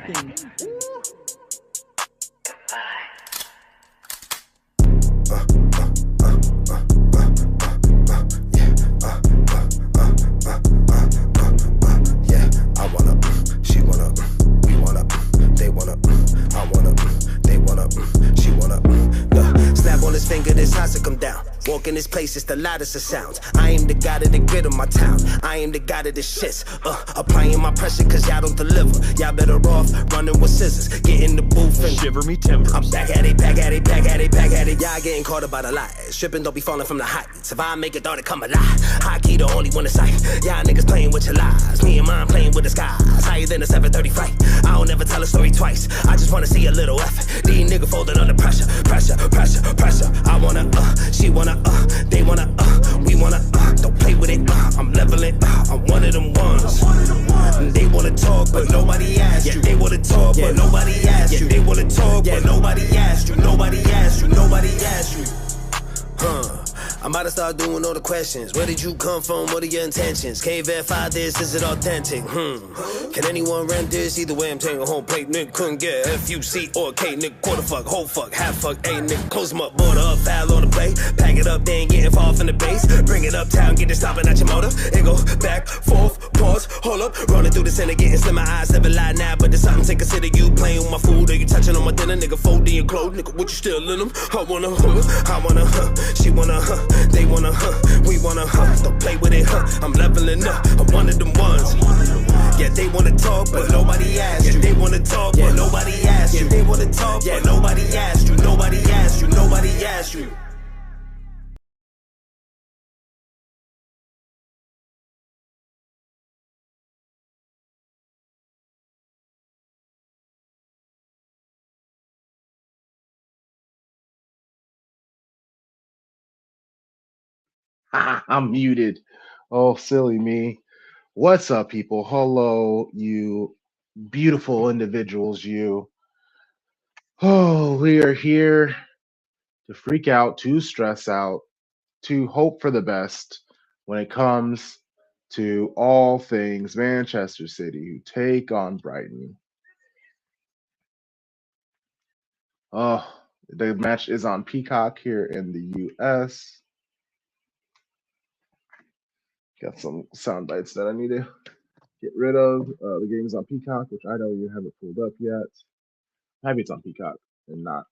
Yeah, I wanna, she wanna, we wanna, they wanna, I wanna, they wanna, she wanna. Snap on his finger, this has to come down. Walk in this place, it's the loudest of sounds. I am the god of the grid of my town. I am the god of the shits. Applying my pressure cause y'all don't deliver. Y'all better off running with scissors. Get in the booth and shiver me timbers. I'm back at it, back at it, back at it, back at it. Y'all getting caught about a lot. Stripping, don't be falling from the heights. If I make it, thought it come alive. High key, the only one in sight. Y'all niggas playing with your lies. Me and mine playing with the skies. Higher than a 730 flight. I don't never tell a story twice. I just wanna see a little effort. These niggas folding under pressure. Pressure, pressure, pressure. I wanna, she wanna, they wanna, we wanna, don't play with it, I'm leveling, I'm one of them ones. They wanna talk, but nobody asked you. They wanna talk, but nobody asked you. They wanna talk, but nobody asked you. Nobody asked you, nobody asked you. I'm about to start doing all the questions. Where did you come from? What are your intentions? Can't verify this, is it authentic? Can anyone rent this? Either way, I'm taking home plate. Nigga couldn't get F-U-C or K. Nigga quarter fuck, whole fuck, half fuck. A nigga close them up, border up, foul on the plate. Pack it up, they ain't getting far from the base. Bring it uptown, get it stopping at your motor. It go back, forth, pause, hold up. Rolling through the center, getting slimmer. Eyes never lie now, but there's something to consider. You playing with my food or you touching on my dinner. Nigga folding your clothes, nigga, what you still in them? I wanna, she wanna, they wanna, we wanna, don't play with it, I'm leveling up, I'm one of them ones. Yeah, they wanna talk, but nobody asked you. They wanna talk, but nobody asked you. They wanna talk, but nobody asked you. Nobody asked you. Nobody asked you. I'm muted. Oh, silly me. What's up, people? Hello, you beautiful individuals, you. Oh, we are here to freak out, to stress out, to hope for the best when it comes to all things Manchester City, who take on Brighton. Oh, the match is on Peacock here in the US. Got some sound bites that I need to get rid of. The game is on Peacock, which I know you haven't pulled up yet. Maybe it's on Peacock and not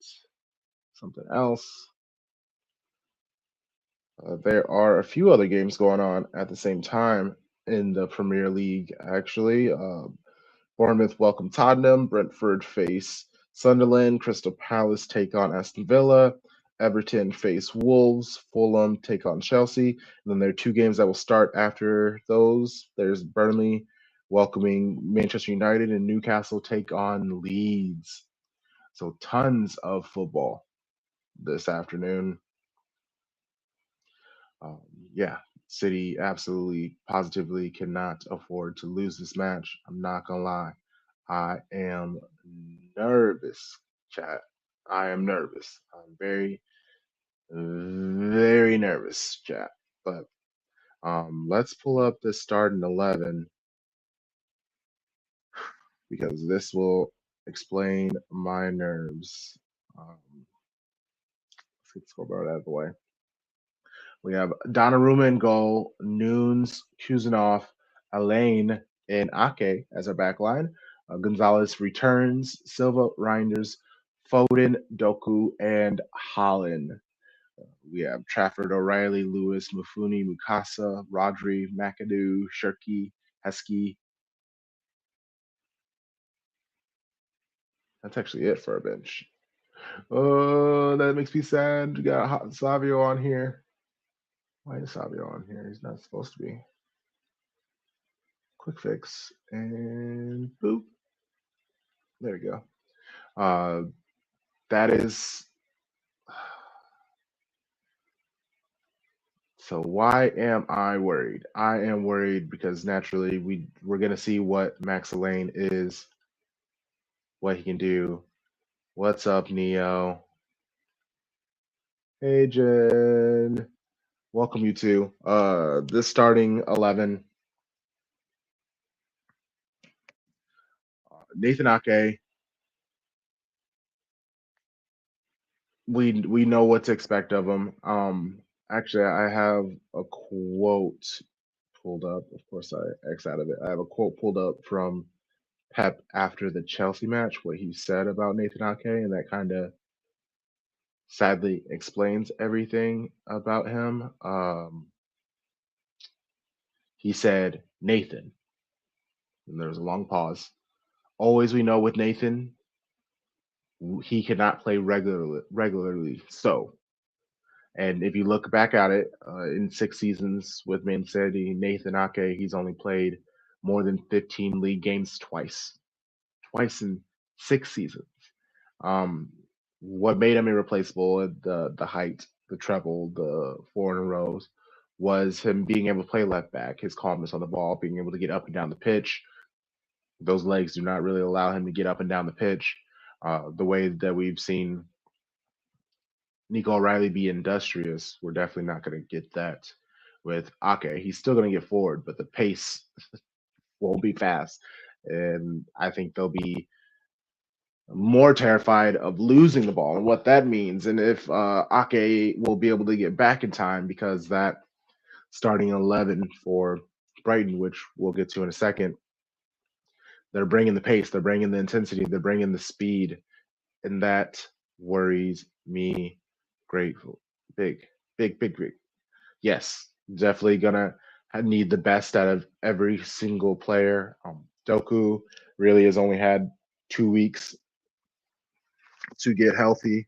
something else. There are a few other games going on at the same time in the Premier League, actually. Bournemouth welcome Tottenham, Brentford face Sunderland, Crystal Palace take on Aston Villa, Everton face Wolves, Fulham take on Chelsea. And then there are two games that will start after those. There's Burnley welcoming Manchester United, and Newcastle take on Leeds. So tons of football this afternoon. Yeah, City absolutely, positively cannot afford to lose this match. I'm not gonna lie. I am nervous, chat. I am nervous. I'm very, very nervous, chat. But let's pull up the starting 11 because this will explain my nerves. Let's get the scoreboard out of the way. We have Donnarumma in goal, Nunes, Kuzanov, Elaine, and Ake as our back line. Gonzalez returns, Silva, Reinders, Foden, Doku, and Holland. We have Trafford, O'Reilly, Lewis, Mufuni, Mukasa, Rodri, McAdoo, Shirky, Heskey. That's actually it for our bench. Oh, that makes me sad. We got Savio on here. Why is Savio on here? He's not supposed to be. Quick fix and boop. There we go. That is. So why am I worried? I am worried because naturally we're gonna see what Max Elaine is, what he can do. What's up, Neo? Hey, Jen. Welcome you two. This starting 11. Nathan Ake, we know what to expect of him. Actually, I have a quote pulled up. Of course, I X out of it. I have a quote pulled up from Pep after the Chelsea match, what he said about Nathan Ake, and that kind of sadly explains everything about him. He said, Nathan, and there was a long pause. Always we know with Nathan, he cannot play regularly. So, and if you look back at it, in 6 seasons with Man City, Nathan Ake, he's only played more than 15 league games twice in 6 seasons. Um, what made him irreplaceable, the height, the treble, the four in a rows, was him being able to play left back, his calmness on the ball, being able to get up and down the pitch. Those legs do not really allow him to get up and down the pitch. The way that we've seen Nico O'Reilly be industrious, we're definitely not going to get that with Ake. He's still going to get forward, but the pace won't be fast. And I think they'll be more terrified of losing the ball and what that means. And if Ake will be able to get back in time, because that starting 11 for Brighton, which we'll get to in a second, they're bringing the pace, they're bringing the intensity, they're bringing the speed. And that worries me grateful. Big. Yes, definitely gonna need the best out of every single player. Doku really has only had 2 weeks to get healthy.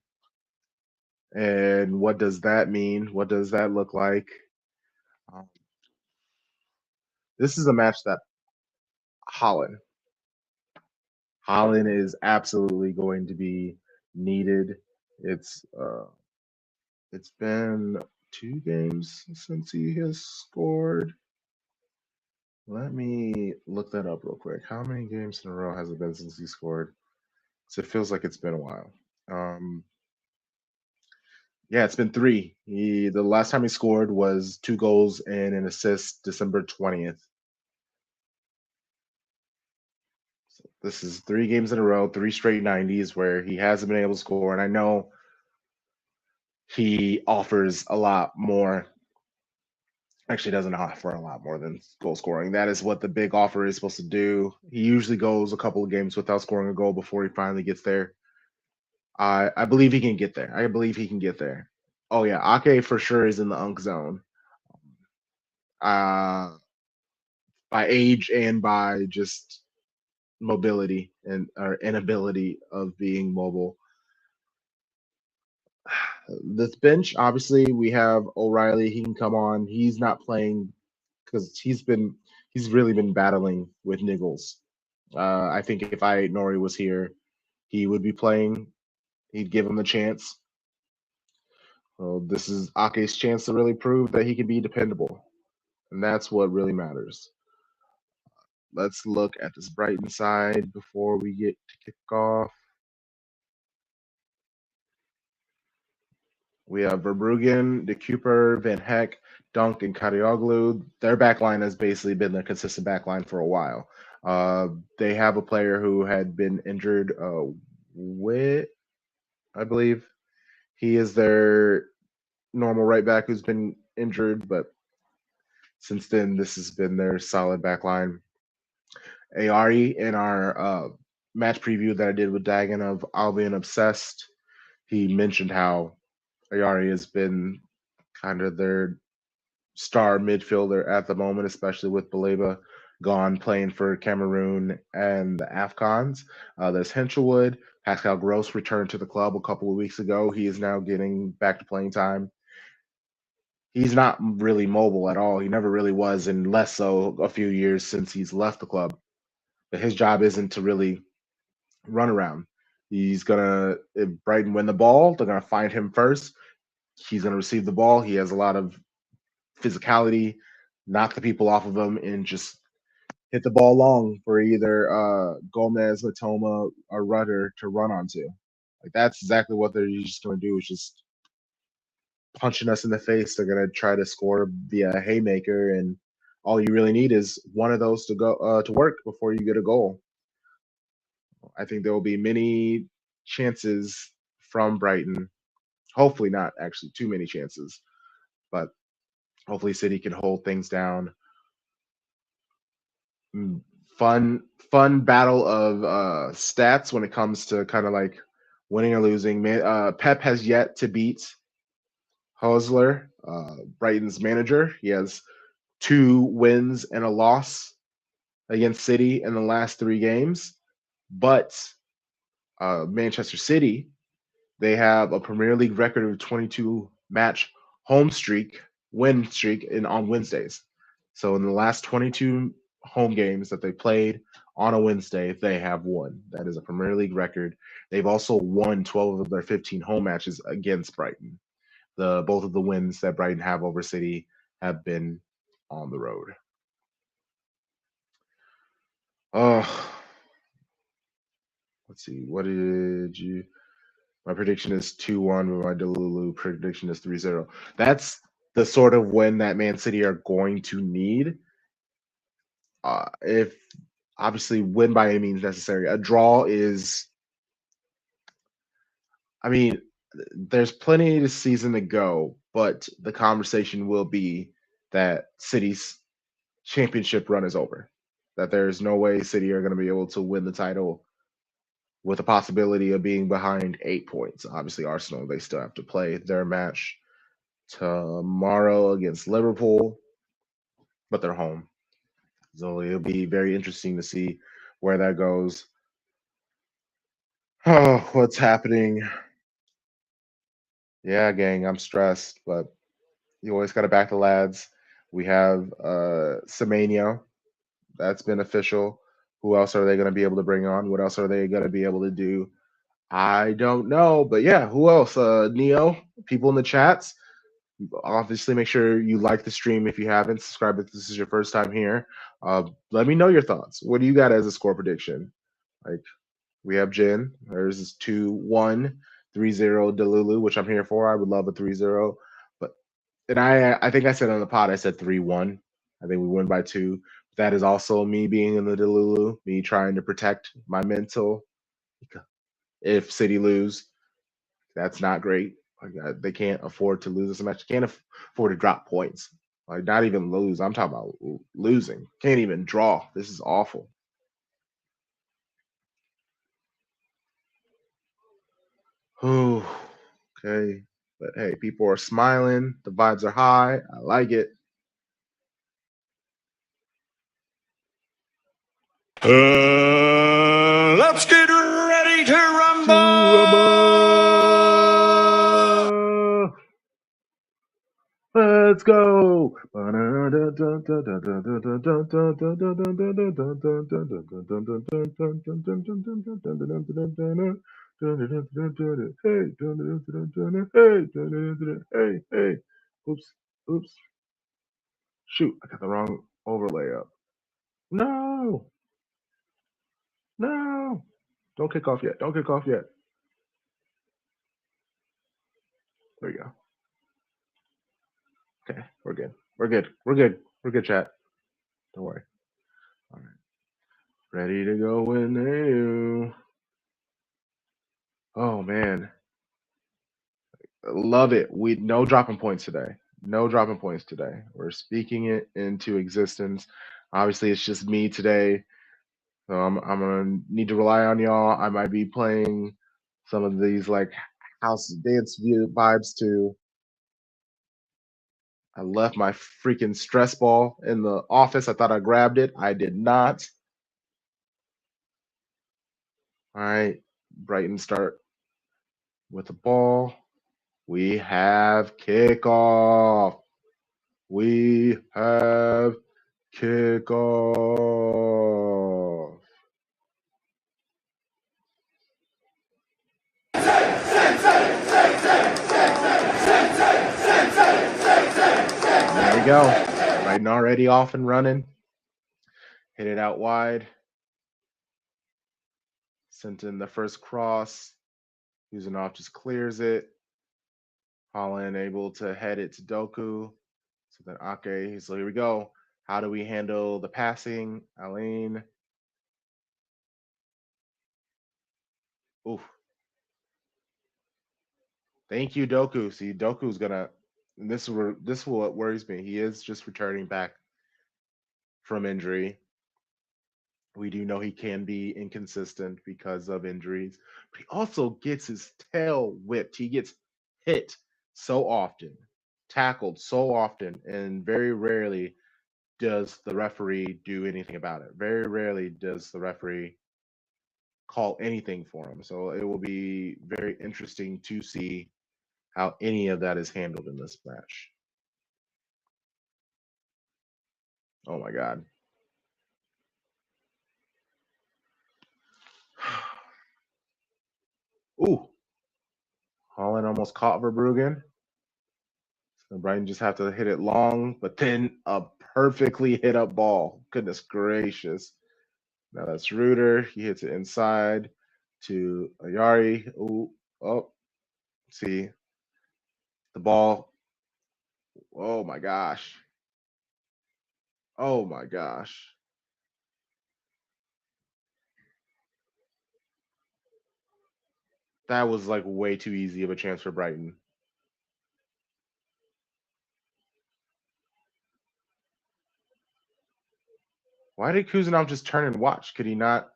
And what does that mean? What does that look like? Um, this is a match that Holland, Holland is absolutely going to be needed. It's been 2 games since he has scored. Let me look that up real quick. How many games in a row has it been since he scored? So it feels like it's been a while. Um, yeah, it's been three. The last time he scored was 2 goals and an assist, December 20th. So this is 3 games in a row, 3 straight 90s where he hasn't been able to score. And I know he offers a lot more. Actually, doesn't offer a lot more than goal scoring. That is what the big offer is supposed to do. He usually goes a couple of games without scoring a goal before he finally gets there. I believe he can get there. I believe he can get there. Oh yeah, Ake for sure is in the unk zone. Uh, by age and by just mobility and or inability of being mobile. This bench, obviously, we have O'Reilly. He can come on. He's not playing because he's really been battling with niggles. I think if I Nori was here, he would be playing. He'd give him the chance. Well, this is Ake's chance to really prove that he can be dependable, and that's what really matters. Let's look at this Brighton side before we get to kick off. We have Verbruggen, De Cooper, Van Heck, Dunk, and Karioglu. Their backline has basically been their consistent backline for a while. They have a player who had been injured, Wit, I believe. He is their normal right back who's been injured, but since then, this has been their solid backline. Ari in our match preview that I did with Dagan of Albion Obsessed, he mentioned how Ayari has been kind of their star midfielder at the moment, especially with Baleba gone playing for Cameroon and the AFCONs. There's Henselwood. Pascal Gross returned to the club a couple of weeks ago. He is now getting back to playing time. He's not really mobile at all. He never really was, and less so a few years since he's left the club. But his job isn't to really run around. He's gonna if Brighton win the ball, they're gonna find him first. He's gonna receive the ball. He has a lot of physicality, knock the people off of him, and just hit the ball long for either Gomez, Matoma, or Rudder to run onto. Like that's exactly what they're just gonna do. Is just punching us in the face. They're gonna try to score via haymaker, and all you really need is one of those to go to work before you get a goal. I think there will be many chances from Brighton. Hopefully, not actually too many chances, but hopefully City can hold things down. Mm, fun battle of stats when it comes to kind of like winning or losing. Pep has yet to beat Hosler, Brighton's manager. He has 2 wins and a loss against City in the last 3 games. But Manchester City, they have a Premier League record of 22 match home streak, win streak on Wednesdays. So in the last 22 home games that they played on a Wednesday, they have won. That is a Premier League record. They've also won 12 of their 15 home matches against Brighton. The both of the wins that Brighton have over City have been on the road. Oh, let's see. What did you? My prediction is 2-1, but my Delulu prediction is 3-0. That's the sort of win that Man City are going to need. If obviously win by any means necessary. A draw is, I mean, there's plenty of the season to go, but the conversation will be that City's championship run is over. That there's no way City are going to be able to win the title with a possibility of being behind 8 points. Obviously, Arsenal, they still have to play their match tomorrow against Liverpool, but they're home. So it'll be very interesting to see where that goes. Oh, what's happening? Yeah, gang, I'm stressed, but you always got to back the lads. We have Semenyo. That's been official. Who else are they going to be able to bring on? What else are they going to be able to do? I don't know, but yeah, who else? Neo, people in the chats. Obviously, make sure you like the stream if you haven't. Subscribe if this is your first time here. Let me know your thoughts. What do you got as a score prediction? Like we have Jin. There's this 2-1, 3-0 Delulu, which I'm here for. I would love a 3-0. But and I think I said on the pod, I said 3-1. I think we win by 2. That is also me being in the Delulu, me trying to protect my mental. If City lose, that's not great. Like they can't afford to lose this match. Can't afford to drop points. Like not even lose. I'm talking about losing. Can't even draw. This is awful. Oh, okay. But hey, people are smiling. The vibes are high. I like it. Let's get ready to rumble. Let's go. Hey, hey. Oops, oops. Shoot, I got the wrong overlay up. No, no. Don't kick off yet. Don't kick off yet. There you go. Okay, we're good. We're good. We're good. We're good, chat. Don't worry. All right. Ready to go in new. Oh man. Love it. We no dropping points today. No dropping points today. We're speaking it into existence. Obviously, it's just me today. So I'm gonna need to rely on y'all. I might be playing some of these like house dance view vibes too. I left my freaking stress ball in the office. I thought I grabbed it. I did not. All right. Brighton start with the ball. We have kickoff. We have kickoff. There we go. Brighton already off and running. Hit it out wide. Sent in the first cross. Using just clears it. Holland able to head it to Doku. So then Ake, so here we go. How do we handle the passing? Alain. Oof. Thank you, Doku. See, Doku's gonna. And this is what worries me. He is just returning back from injury. We do know he can be inconsistent because of injuries, but he also gets his tail whipped. He gets hit so often, tackled so often, and very rarely does the referee do anything about it. Very rarely does the referee call anything for him. So it will be very interesting to see how any of that is handled in this match. Oh my God. Ooh, Holland almost caught Verbruggen. So Brighton just have to hit it long, but then a perfectly hit up ball. Goodness gracious. Now that's Reuter. He hits it inside to Ayari. Ooh, oh, see the ball. Oh my gosh. Oh my gosh. That was like way too easy of a chance for Brighton. Why did Kuzanov just turn and watch? Could he not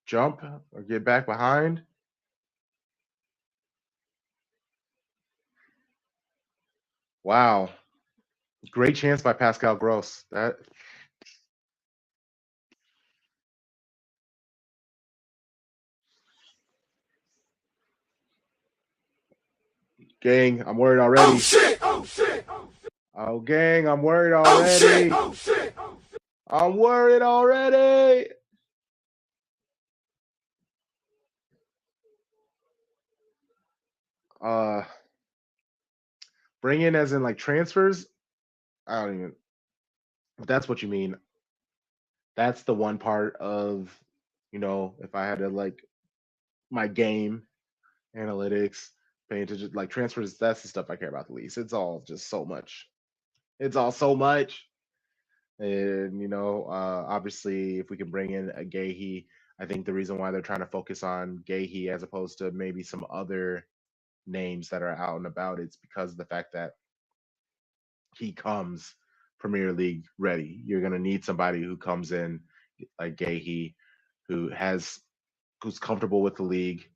jump or get back behind? Wow. Great chance by Pascal Gross. That gang, I'm worried already. Oh shit! Oh shit! Oh gang, I'm worried Oh shit! already. Oh shit! I'm worried already. Uh bring in as in like transfers? I don't even if that's what you mean. That's the one part of, if I had to like my game analytics, paying attention like transfers, that's the stuff I care about the least. It's all just so much. It's all so much. And obviously, if we can bring in a Gahey, I think the reason why they're trying to focus on Gahey as opposed to maybe some other names that are out and about, it's because of the fact that he comes Premier League ready. You're gonna need somebody who comes in like Gahey, who's comfortable with the league.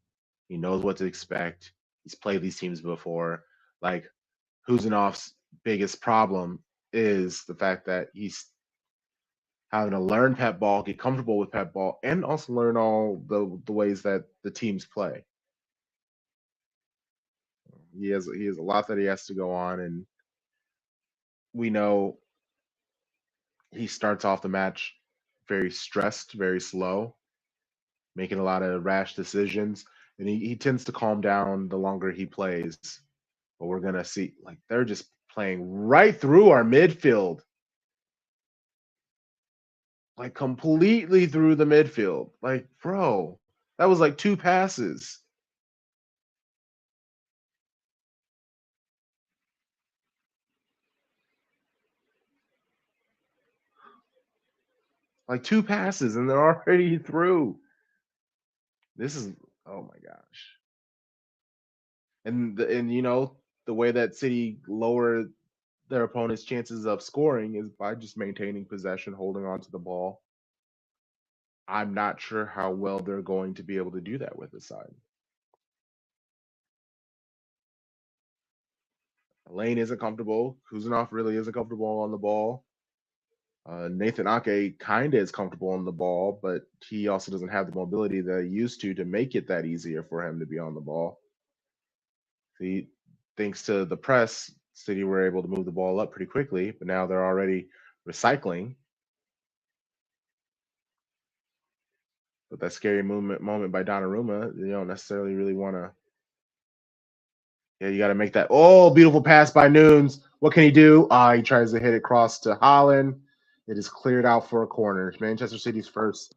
He knows what to expect. He's played these teams before. Like Huzanov's biggest problem is the fact that he's having to learn pep ball, get comfortable with pep ball, and also learn all the ways that the teams play. He has a lot that he has to go on, and we know he starts off the match very stressed, very slow, making a lot of rash decisions, and he tends to calm down the longer he plays. But we're gonna see like they're just playing right through our midfield. Like completely through the midfield. Like, bro, that was like two passes. Like two passes and they're already through. This is oh my gosh. And the way that City lower their opponent's chances of scoring is by just maintaining possession, holding on to the ball. I'm not sure how well they're going to be able to do that with this side. Lane isn't comfortable. Kuzanov really isn't comfortable on the ball. Nathan Ake kind of is comfortable on the ball, but he also doesn't have the mobility that he used to make it that easier for him to be on the ball. See, thanks to the press, City were able to move the ball up pretty quickly, but now they're already recycling. But that scary moment by Donnarumma, you don't necessarily really want to. Yeah, you got to make that. Oh, beautiful pass by Nunes. What can he do? He tries to hit it across to Holland. It is cleared out for a corner. It's Manchester City's first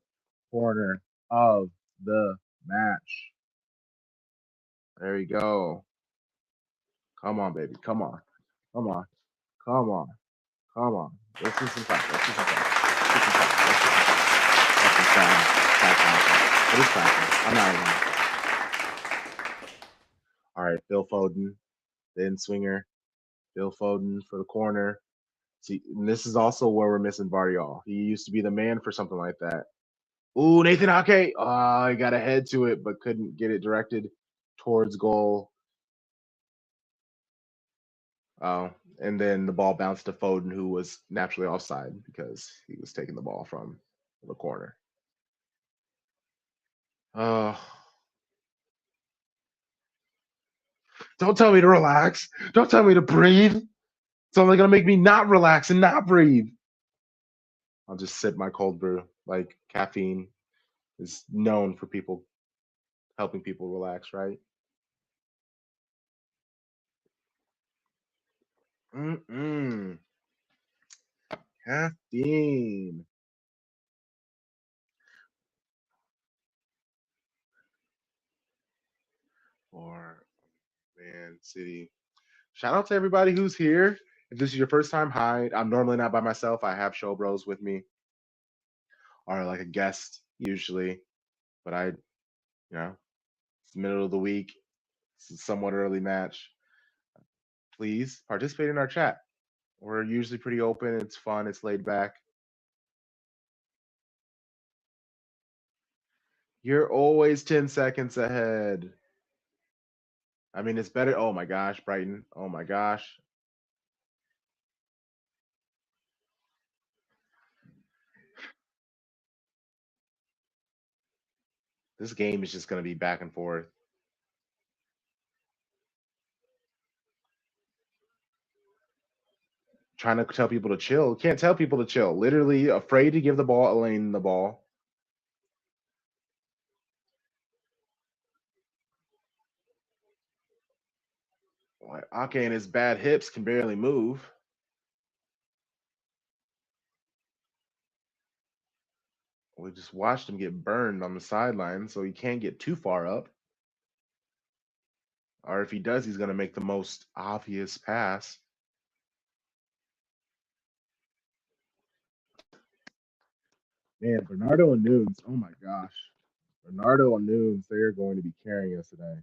corner of the match. There you go. Come on, baby. Come on. Come on. Come on. Come on. Let's do some clap. Let's do some clap. Let's do some clap. Let's do some clap. That's some sad. But it's clapping. I'm not even. All right, Phil Foden, the in swinger. Phil Foden for the corner. See, and this is also where we're missing Vardiol. He used to be the man for something like that. Ooh, Nathan Ake. Oh, he got a head to it, but couldn't get it directed towards goal. Oh, and then the ball bounced to Foden, who was naturally offside because he was taking the ball from the corner. Oh, don't tell me to relax. Don't tell me to breathe. It's only going to make me not relax and not breathe. I'll just sip my cold brew. Like caffeine is known for people helping people relax, right? Mm-mm. Caffeine. For Man City. Shout out to everybody who's here. If this is your first time, hi. I'm normally not by myself. I have show bros with me or like a guest usually, but it's the middle of the week. It's a somewhat early match. Please participate in our chat. We're usually pretty open. It's fun. It's laid back. You're always 10 seconds ahead. I mean, it's better. Oh my gosh, Brighton. Oh my gosh. This game is just going to be back and forth. Trying to tell people to chill. Can't tell people to chill. Literally afraid to give the ball, Elaine the ball. Ake and his bad hips can barely move. We just watched him get burned on the sideline, so he can't get too far up. Or if he does, he's going to make the most obvious pass. Man, Bernardo and Nunes. Oh my gosh. Bernardo and Nunes, they are going to be carrying us today.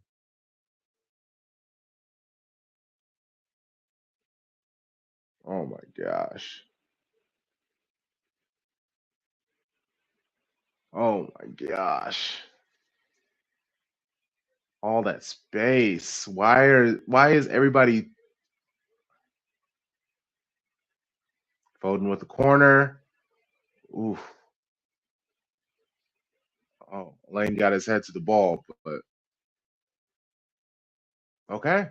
Oh my gosh. Oh my gosh. All that space. Why is everybody Foden with the corner? Oof. Oh, Lane got his head to the ball, but okay.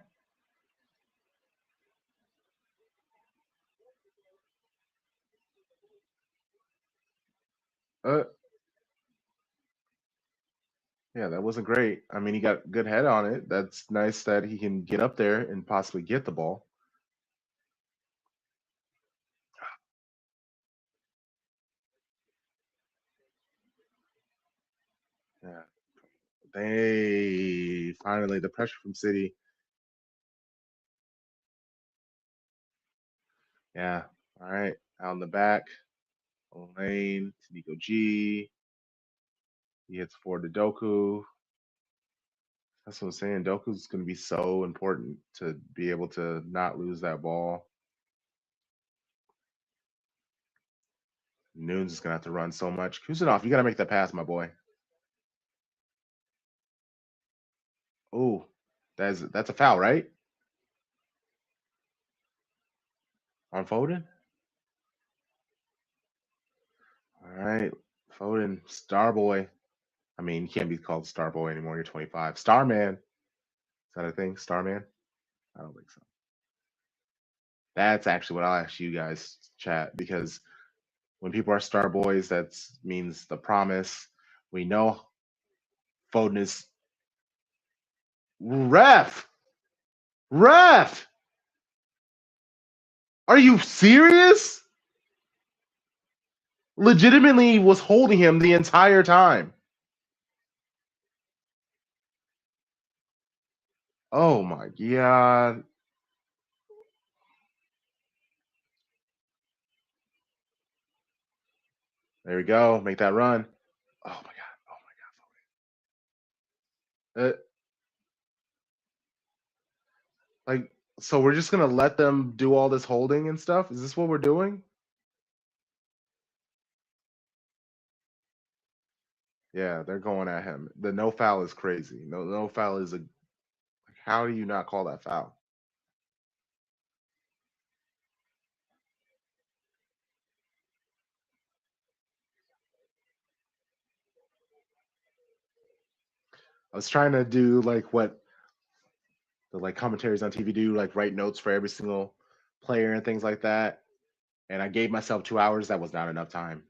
Uh, yeah, that wasn't great. I mean, he got good head on it. That's nice that he can get up there and possibly get the ball. Yeah. They finally the pressure from City. Yeah. All right. Out in the back. Lane, Nico G. He hits forward to Doku. That's what I'm saying. Doku's going to be so important to be able to not lose that ball. Nunes is going to have to run so much. Kusanov, you got to make that pass, my boy. Oh, that's a foul, right? On Foden? All right. Foden, star boy. I mean, you can't be called star boy anymore. You're 25. Star man. Is that a thing? Star man? I don't think so. That's actually what I'll ask you guys chat because when people are star boys, that means the promise. We know Foden is ref. Ref. Are you serious? Legitimately was holding him the entire time. Oh my god. There we go. Make that run. Oh my god. Oh my god. Like, so we're just gonna let them do all this holding and stuff? Is this what we're doing? Yeah, they're going at him. The no foul is crazy. No foul is a. How do you not call that foul? I was trying to do like what the like commentaries on TV do, like write notes for every single player and things like that. And I gave myself 2 hours. That was not enough time.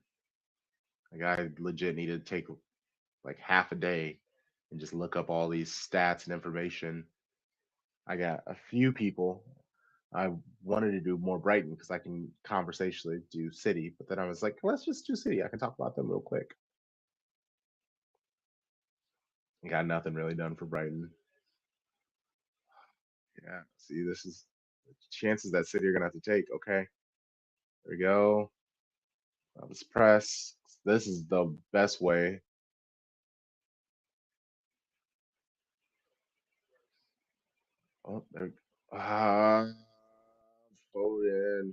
Like I legit needed to take like half a day and just look up all these stats and information. I got a few people. I wanted to do more Brighton because I can conversationally do City, but then I was like, let's just do City. I can talk about them real quick. Got nothing really done for Brighton. Yeah. See, this is chances that City are gonna have to take. Okay. There we go. Let's press. This is the best way. Oh, there. Ah, Foden.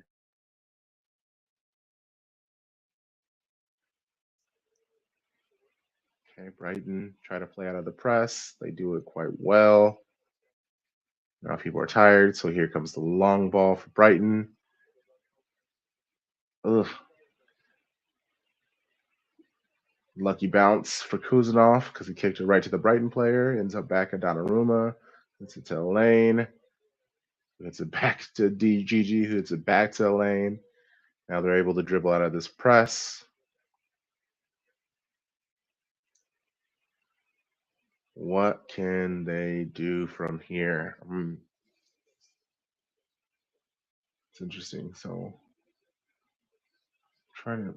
Okay, Brighton try to play out of the press. They do it quite well. Now people are tired, so here comes the long ball for Brighton. Ugh, lucky bounce for Kuzanov because he kicked it right to the Brighton player. Ends up back at Donnarumma. Hits it to Lane. Hits it back to DGG. Who hits it back to Lane. Now they're able to dribble out of this press. What can they do from here? It's interesting. So trying to,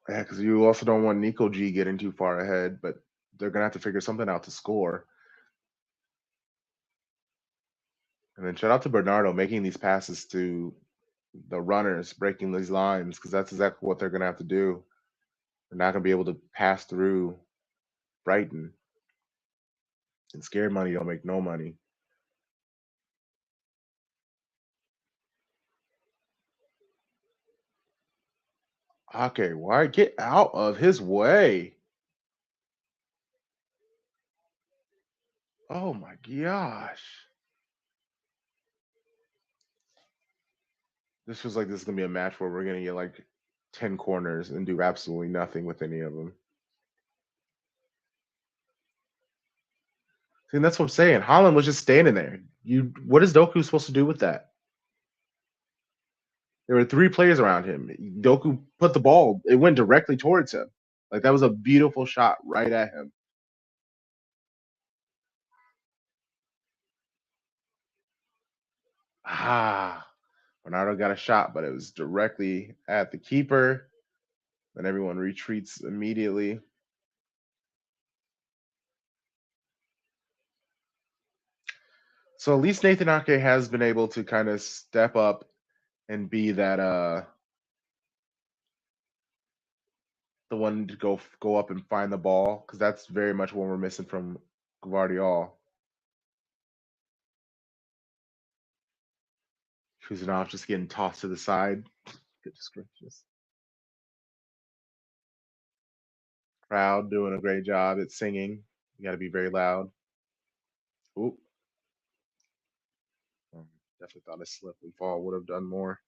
yeah, because you also don't want Nico G getting too far ahead, but they're gonna have to figure something out to score. And then shout out to Bernardo making these passes to the runners, breaking these lines, because that's exactly what they're gonna have to do. They're not gonna be able to pass through Brighton. And scared money don't make no money. Okay, why get out of his way? Oh my gosh. This feels like this is gonna be a match where we're gonna get like 10 corners and do absolutely nothing with any of them. See, that's what I'm saying. Holland was just standing there. You, what is Doku supposed to do with that? There were three players around him. Doku put the ball; it went directly towards him. Like that was a beautiful shot right at him. Ah, Bernardo got a shot, but it was directly at the keeper. Then everyone retreats immediately. So at least Nathan Ake has been able to kind of step up and be that the one to go up and find the ball because that's very much what we're missing from Guardiola. Kuzanov just getting tossed to the side. Goodness gracious. Crowd doing a great job at singing. You got to be very loud. Oop. Definitely thought a slip and fall would have done more.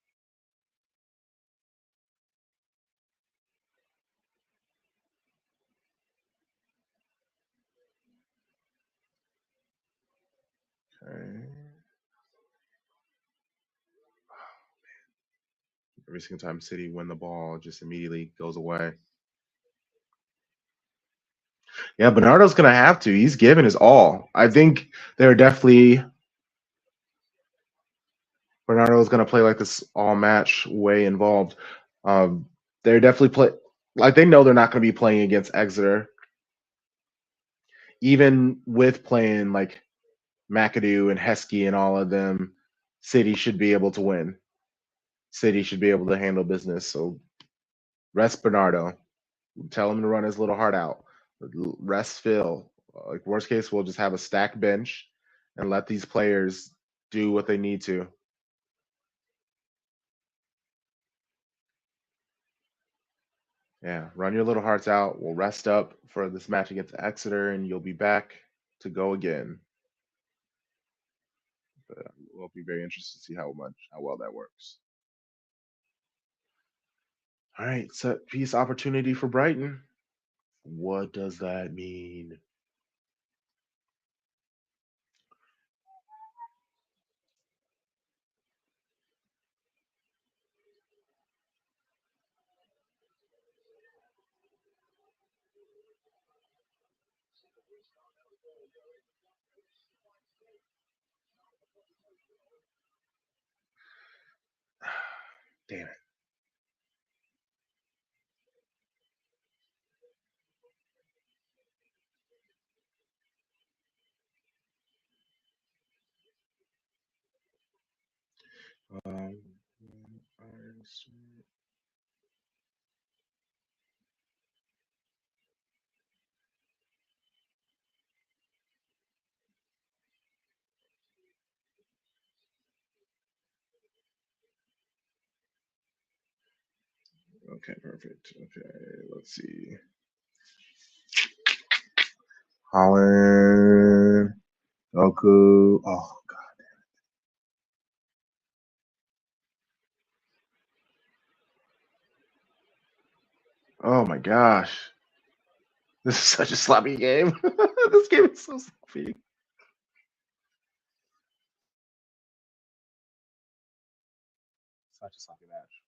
Okay. Every single time City win the ball, it just immediately goes away. Yeah, Bernardo's gonna have to. He's given his all. I think they're definitely Bernardo's gonna play like this all match way involved. They're definitely play like they know they're not gonna be playing against Exeter, even with playing like McAdoo and Heskey and all of them. City should be able to win. City should be able to handle business. So rest Bernardo. Tell him to run his little heart out. Rest Phil. Like worst case, we'll just have a stacked bench, and let these players do what they need to. Yeah, run your little hearts out. We'll rest up for this match against Exeter, and you'll be back to go again. But we'll be very interested to see how well that works. All right, set piece opportunity for Brighton. What does that mean? Damn it. Um, okay, perfect. Okay, let's see. Holland, Goku. Oh god. Oh my gosh. This is such a sloppy game. This game is so sloppy. Such a sloppy match.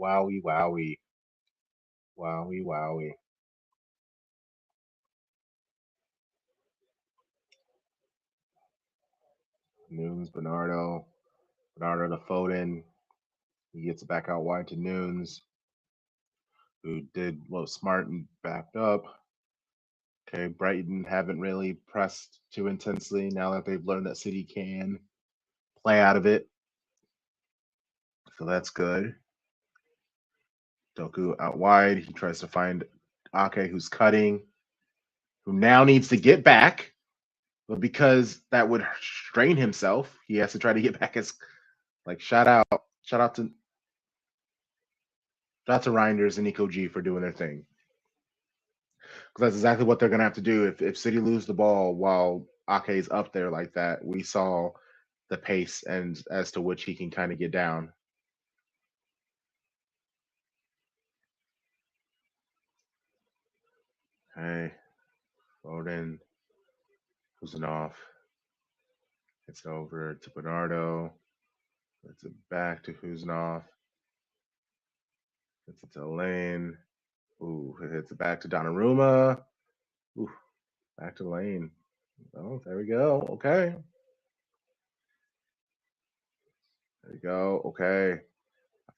Wowie, wowie. Wowie, wowie. Nunes, Bernardo. Bernardo to Foden. He gets it back out wide to Nunes, who did what was smart and backed up. Okay, Brighton haven't really pressed too intensely now that they've learned that City can play out of it. So that's good. Doku out wide. He tries to find Ake, who's cutting, who now needs to get back. But because that would strain himself, he has to try to get back as like shout out to Reinders and Nico G for doing their thing. Because that's exactly what they're gonna have to do. If City lose the ball while Ake's up there like that, we saw the pace and as to which he can kind of get down. Okay. Foden. Kuzanov. It's over to Bernardo. It's it back to Kuzanov. It's it to Lane. Ooh, it hits it back to Donnarumma. Ooh, back to Lane. Oh, there we go. Okay. There we go. Okay.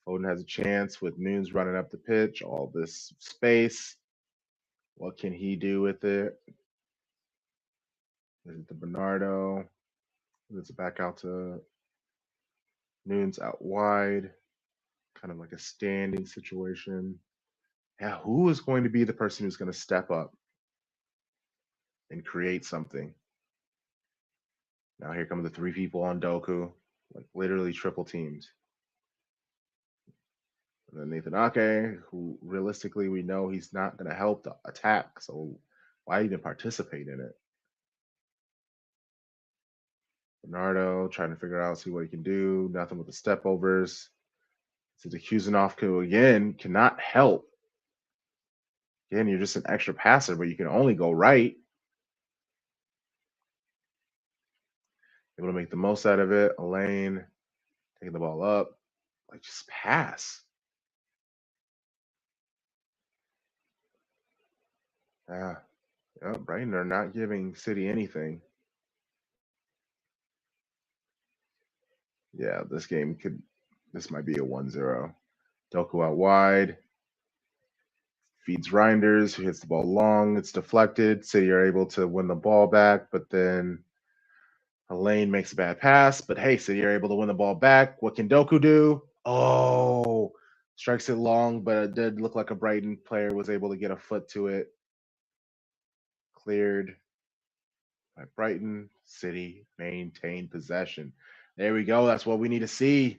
Foden has a chance with Nunes running up the pitch. All this space. What can he do with it? Is it to Bernardo? Is it back out to Nunes out wide? Kind of like a standing situation. Yeah, who is going to be the person who's going to step up and create something? Now here come the three people on Doku, like literally triple teamed. And then Nathan Ake, who realistically we know he's not going to help the attack, so why even participate in it? Bernardo trying to figure out, see what he can do. Nothing with the step overs. So the Kuzanov, who again cannot help. Again, you're just an extra passer, but you can only go right. Able to make the most out of it. Elaine taking the ball up. Like just pass. Yeah. Brighton are not giving City anything. Yeah, this might be a 1-0. Doku out wide. Feeds Reinders, who hits the ball long. It's deflected. City are able to win the ball back, but then Elaine makes a bad pass. But hey, City are able to win the ball back. What can Doku do? Oh, strikes it long, but it did look like a Brighton player was able to get a foot to it. Cleared by Brighton. City maintained possession. There we go. That's what we need to see.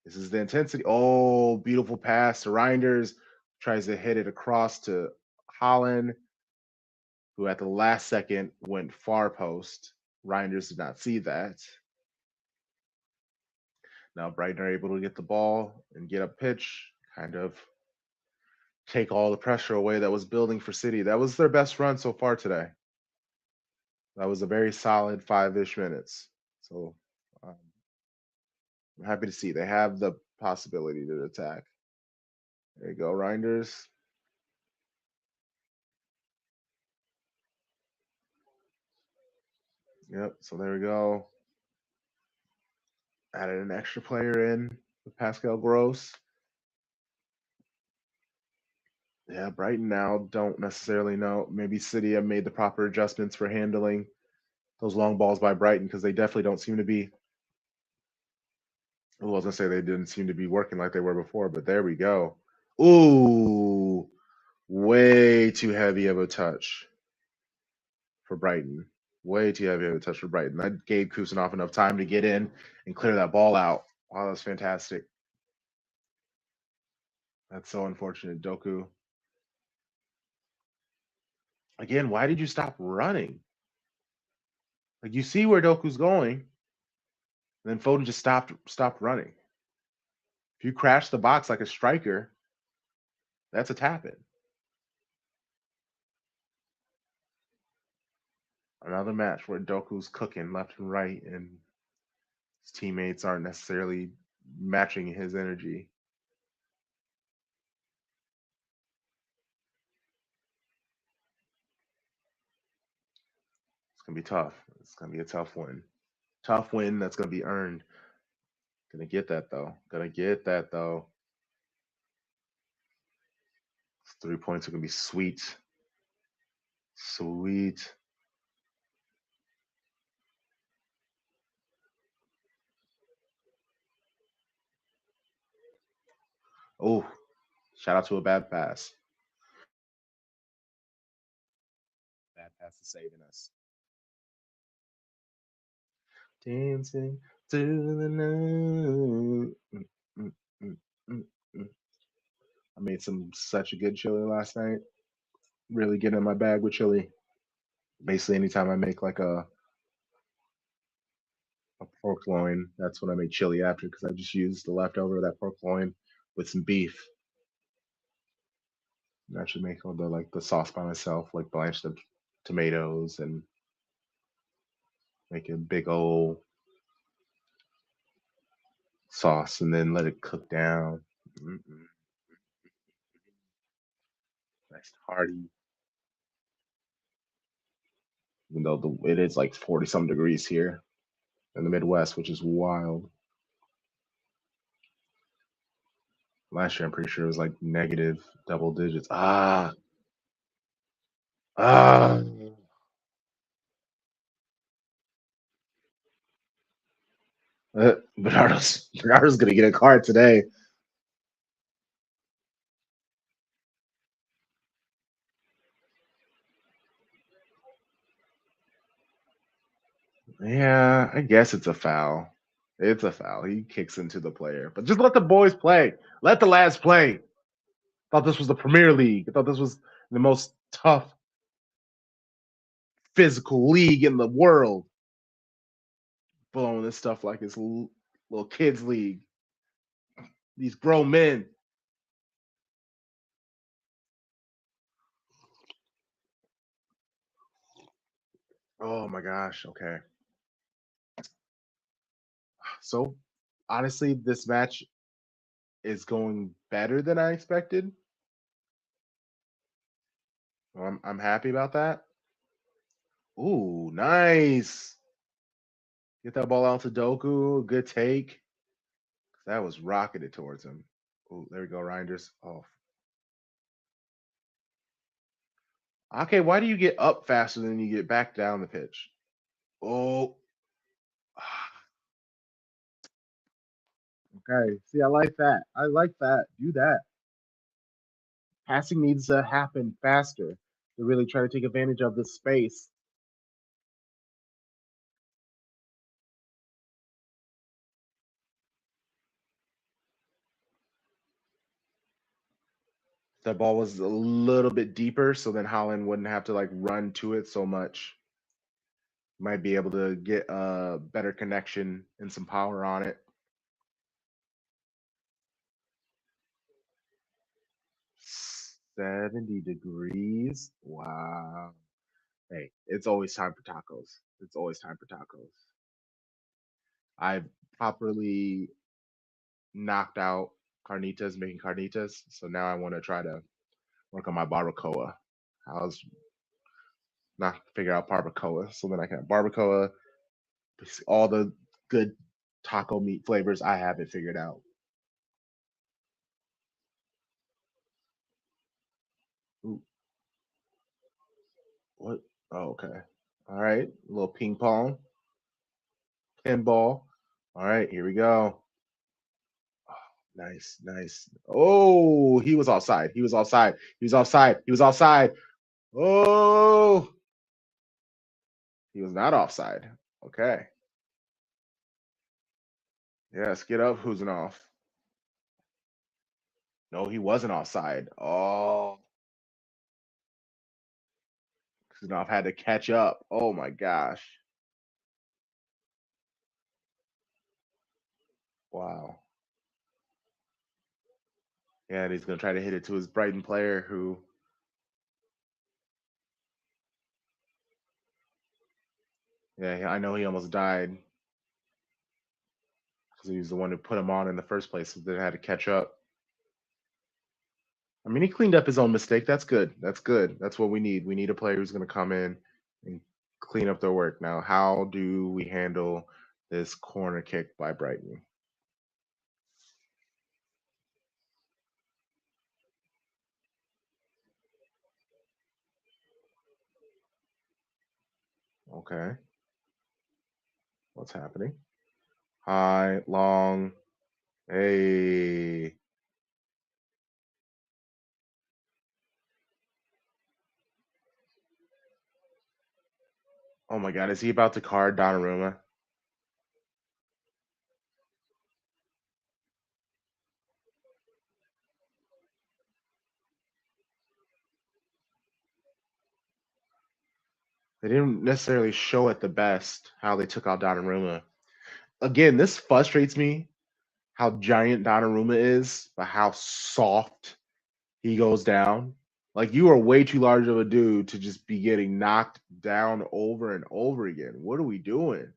This is the intensity. Oh, beautiful pass to Reinders. Tries to hit it across to Holland, who at the last second went far post. Reinders did not see that. Now Brighton are able to get the ball and get a pitch, kind of take all the pressure away that was building for City. That was their best run so far today. That was a very solid 5-ish minutes. So um, I'm happy to see they have the possibility to attack. There you go, Reinders. Yep. So there we go. Added an extra player in with Pascal Gross. Yeah, Brighton now don't necessarily know. Maybe City have made the proper adjustments for handling those long balls by Brighton because they definitely don't seem to be. I was gonna say they didn't seem to be working like they were before, but there we go. Ooh, way too heavy of a touch for Brighton. Way too heavy of a touch for Brighton. That gave Kusanov enough time to get in and clear that ball out. Wow, that's fantastic. That's so unfortunate, Doku. Again, why did you stop running? Like you see where Doku's going, and then Foden just stopped running. If you crash the box like a striker, that's a tap in. Another match where Doku's cooking left and right, and his teammates aren't necessarily matching his energy. It's gonna be tough. It's gonna be a tough win. Tough win that's gonna be earned. Gonna get that though. Gonna get that though. 3 points are gonna be sweet. Sweet. Oh, shout out to a bad pass. Bad pass is saving us. Dancing to the night. Mm, mm, mm, mm. I made such a good chili last night. Really getting in my bag with chili. Basically, anytime I make like a pork loin, that's when I make chili after because I just use the leftover of that pork loin with some beef. And I should make all the sauce by myself, like blanch the tomatoes and make a big old sauce and then let it cook down. Mm-mm. Nice hearty, even though it is like 40 some degrees here in the Midwest, which is wild. Last year, I'm pretty sure it was like negative double digits. Ah. Bernardo's gonna get a card today. Yeah, I guess it's a foul. It's a foul. He kicks into the player, but just let the boys play. Let the lads play. Thought this was the Premier League. I thought this was the most tough physical league in the world. Blowing this stuff like it's little kids league. These grown men. Oh my gosh. Okay. So honestly, this match is going better than I expected. I'm happy about that. Ooh, nice. Get that ball out to Doku. Good take. That was rocketed towards him. Ooh, there we go, Reinders. Oh, okay. Why do you get up faster than you get back down the pitch? Oh, okay. See, I like that. I like that. Do that. Passing needs to happen faster to really try to take advantage of this space. The ball was a little bit deeper, so then Holland wouldn't have to like run to it so much. Might be able to get a better connection and some power on it. 70 degrees. Wow. Hey, it's always time for tacos. It's always time for tacos. I've properly knocked out carnitas, making carnitas. So now I want to try to work on my barbacoa. How's not figure out barbacoa so then I can have barbacoa, all the good taco meat flavors. I have it figured out. Ooh, what? Oh, okay. All right. A little ping pong, pinball. All right, here we go. Oh, nice, nice. Oh, he was offside. He was offside. He was offside. He was offside. Oh, he was not offside. Okay. Yes, get up, who's an off. No, he wasn't offside. Oh, Kuznov had to catch up. Oh my gosh. Wow. Yeah, and he's gonna try to hit it to his Brighton player who, yeah, I know he almost died because he was the one who put him on in the first place. So they had to catch up. I mean, he cleaned up his own mistake. That's good. That's good. That's what we need. We need a player who's going to come in and clean up their work. Now, how do we handle this corner kick by Brighton? Okay. What's happening? High, long. Hey. Oh my God. Is he about to card Donnarumma? They didn't necessarily show it the best how they took out Donnarumma. Again, this frustrates me how giant Donnarumma is, but how soft he goes down. Like you are way too large of a dude to just be getting knocked down over and over again. What are we doing?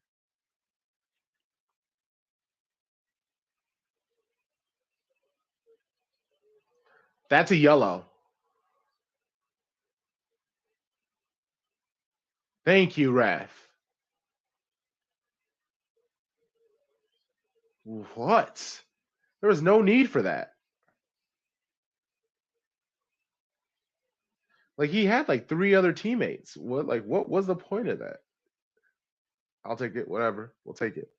That's a yellow. Thank you, ref. What? There was no need for that. Like he had like three other teammates. What was the point of that? I'll take it, whatever. We'll take it.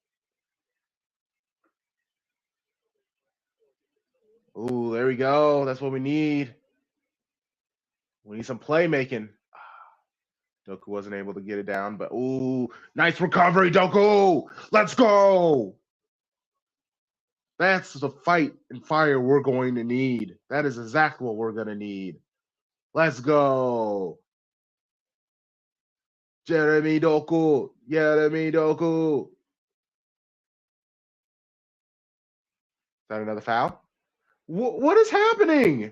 Ooh, there we go. That's what we need. We need some playmaking. Doku wasn't able to get it down, but ooh, nice recovery, Doku. Let's go. That's the fight and fire we're going to need. That is exactly what we're going to need. Let's go. Jeremy Doku. Jeremy Doku. Is that another foul? What is happening?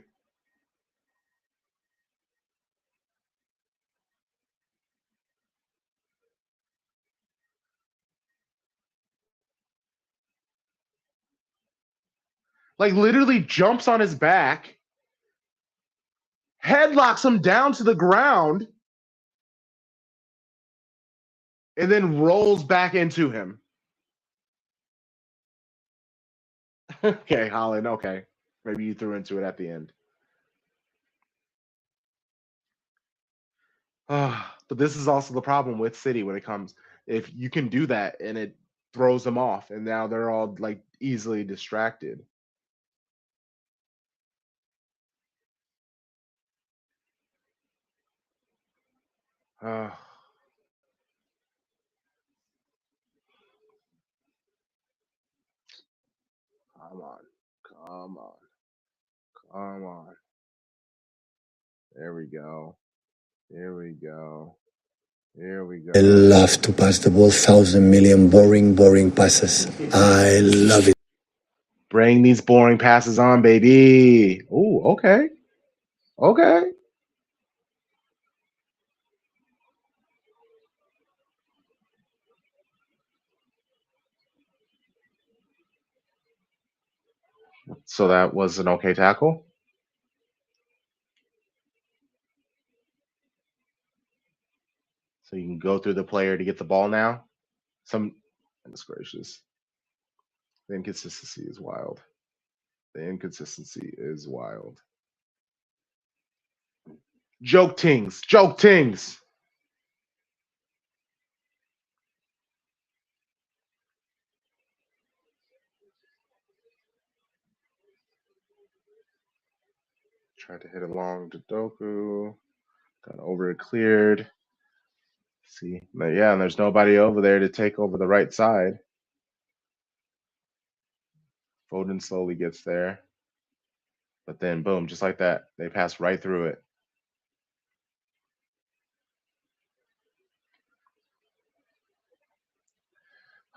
Like literally jumps on his back, headlocks him down to the ground, and then rolls back into him. Okay, Holland. Okay. Maybe you threw into it at the end. But this is also the problem with City when it comes. If you can do that and it throws them off, and now they're all like easily distracted. Uh, come on, come on, come on. There we go. Here we go. Here we I go. love to pass the ball, 1,000,000,000 boring passes. I love it. Bring these boring passes on, baby. Ooh, okay. Okay. So that was an okay tackle. So you can go through the player to get the ball now. Goodness gracious. The inconsistency is wild. The inconsistency is wild. Joke tings. Joke tings. Tried to hit it long to Doku. Got over it cleared. See, but yeah, and there's nobody over there to take over the right side. Foden slowly gets there. But then, boom, just like that, they pass right through it.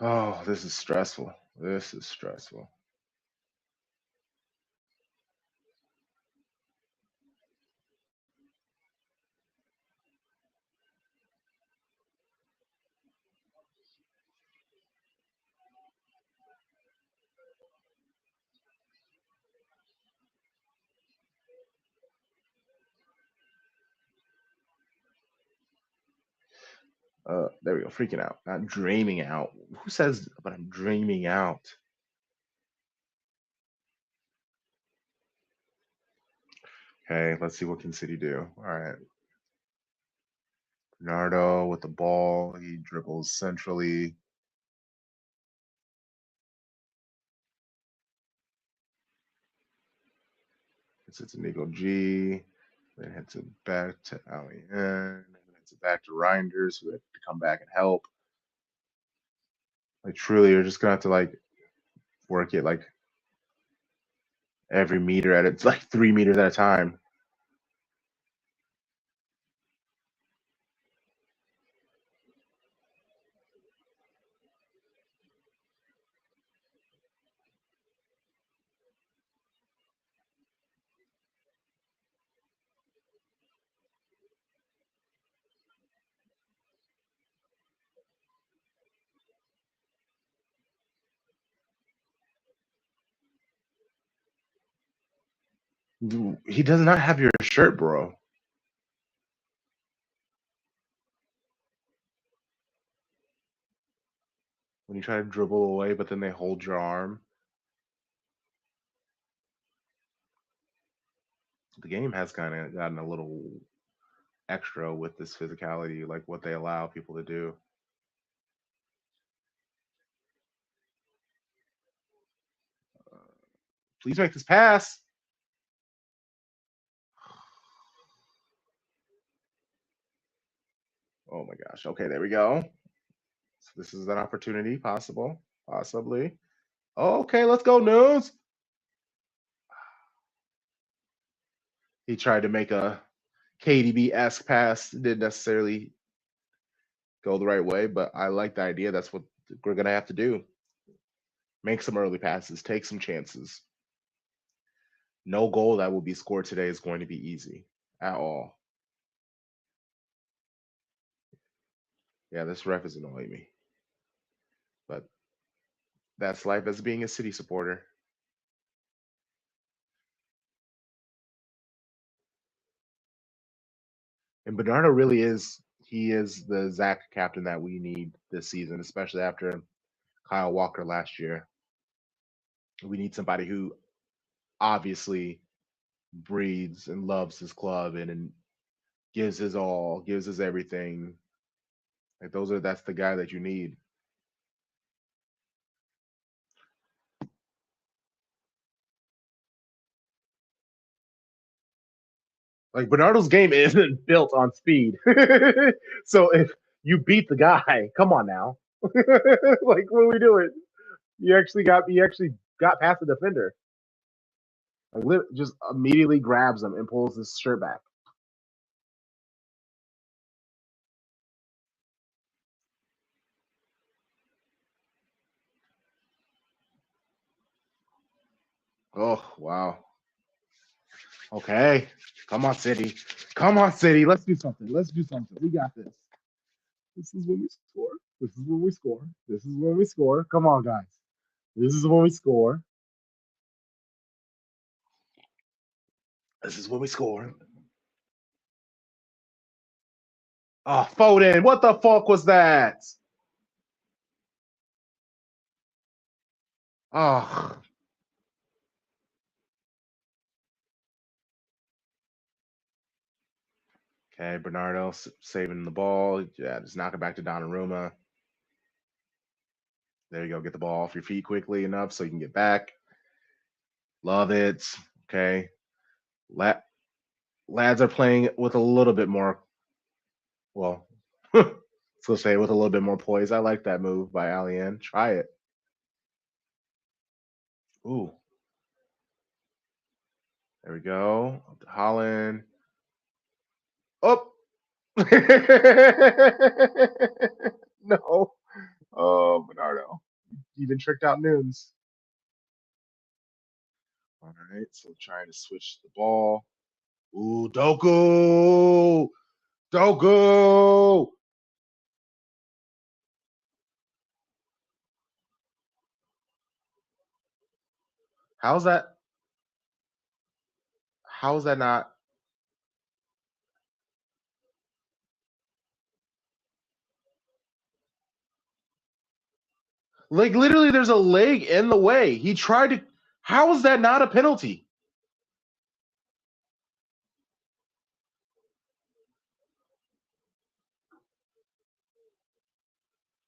Oh, this is stressful. This is stressful. There we go. Freaking out, not dreaming out. Who says? But I'm dreaming out. Okay, let's see what can City do. All right, Bernardo with the ball. He dribbles centrally. It's a Nico G. Then hits it back to Ali N. Hits it back to Reinders, who had to come back and help. Like truly, you're just gonna have to like work it like every meter at it's like 3 meters at a time. He does not have your shirt, bro. When you try to dribble away, but then they hold your arm. The game has kind of gotten a little extra with this physicality, like what they allow people to do. Please make this pass. Oh my gosh. Okay, there we go. So this is an opportunity, possibly. Okay, let's go, News. He tried to make a KDB-esque pass. Didn't necessarily go the right way, but I like the idea. That's what we're gonna have to do. Make some early passes, take some chances. No goal that will be scored today is going to be easy at all. Yeah, this ref is annoying me. But that's life as being a City supporter. And Bernardo really is he is the Zach captain that we need this season, especially after Kyle Walker last year. We need somebody who obviously breathes and loves his club and gives his all, gives his everything. Like that's the guy that you need. Like Bernardo's game isn't built on speed. So if you beat the guy, come on now. Like what are we doing? You actually got past the defender. Like just immediately grabs him and pulls his shirt back. Oh, wow. Okay. Come on, City. Come on, City. Let's do something. Let's do something. We got this. This is when we score. This is when we score. This is when we score. Come on, guys. This is when we score. This is when we score. Oh, Foden. What the fuck was that? Oh. Okay, Bernardo saving the ball. Yeah, just knock it back to Donnarumma. There you go. Get the ball off your feet quickly enough so you can get back. Love it. Okay. Lads are playing with a little bit more, well, so say with a little bit more poise. I like that move by Alien. Try it. Ooh. There we go. Up to Holland. Oh. No. Oh, Bernardo. Even tricked out Nunes. All right. So trying to switch the ball. Ooh, Doku. Doku. How's that? How's that not? Like literally, there's a leg in the way. He tried to. How is that not a penalty?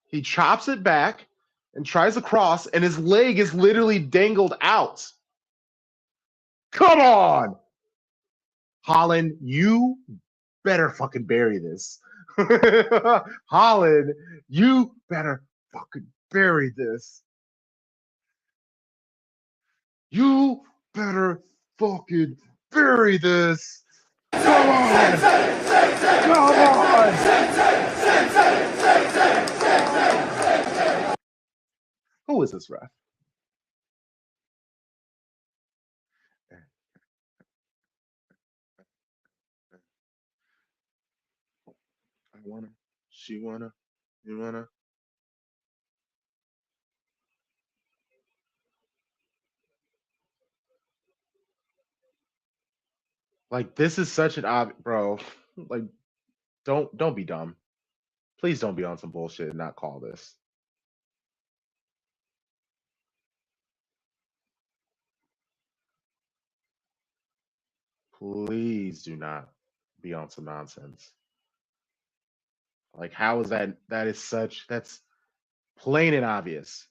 He chops it back and tries to cross, and his leg is literally dangled out. Come on, Holland, you better fucking bury this. Holland, you better fucking bury this. You better fucking bury this. Come on! Come on! Who is this ref? I wanna, she wanna, you wanna. Like this is such an bro. Like, don't be dumb. Please don't be on some bullshit and not call this. Please do not be on some nonsense. Like, how is that? That is such. That's plain and obvious.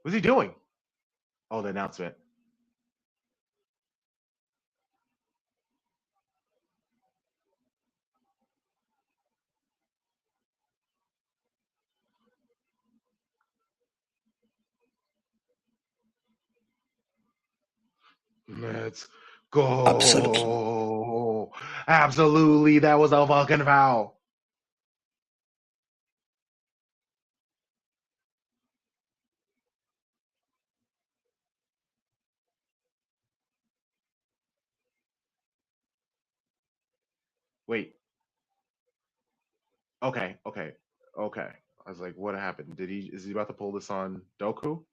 What's he doing? Oh, the announcement. Let's go. Absolutely. Absolutely. That was a fucking foul. Wait. Okay. Okay. Okay. I was like, what happened? Is he about to pull this on Doku?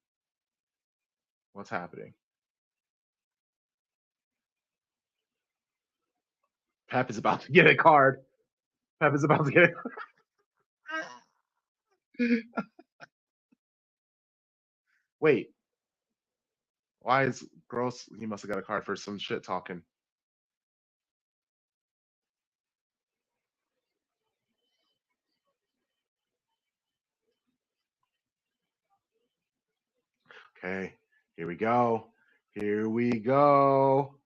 What's happening? Pep is about to get a card. Pep is about to get it. Wait. Why is Gross? He must have got a card for some shit talking. Okay. Here we go. Here we go.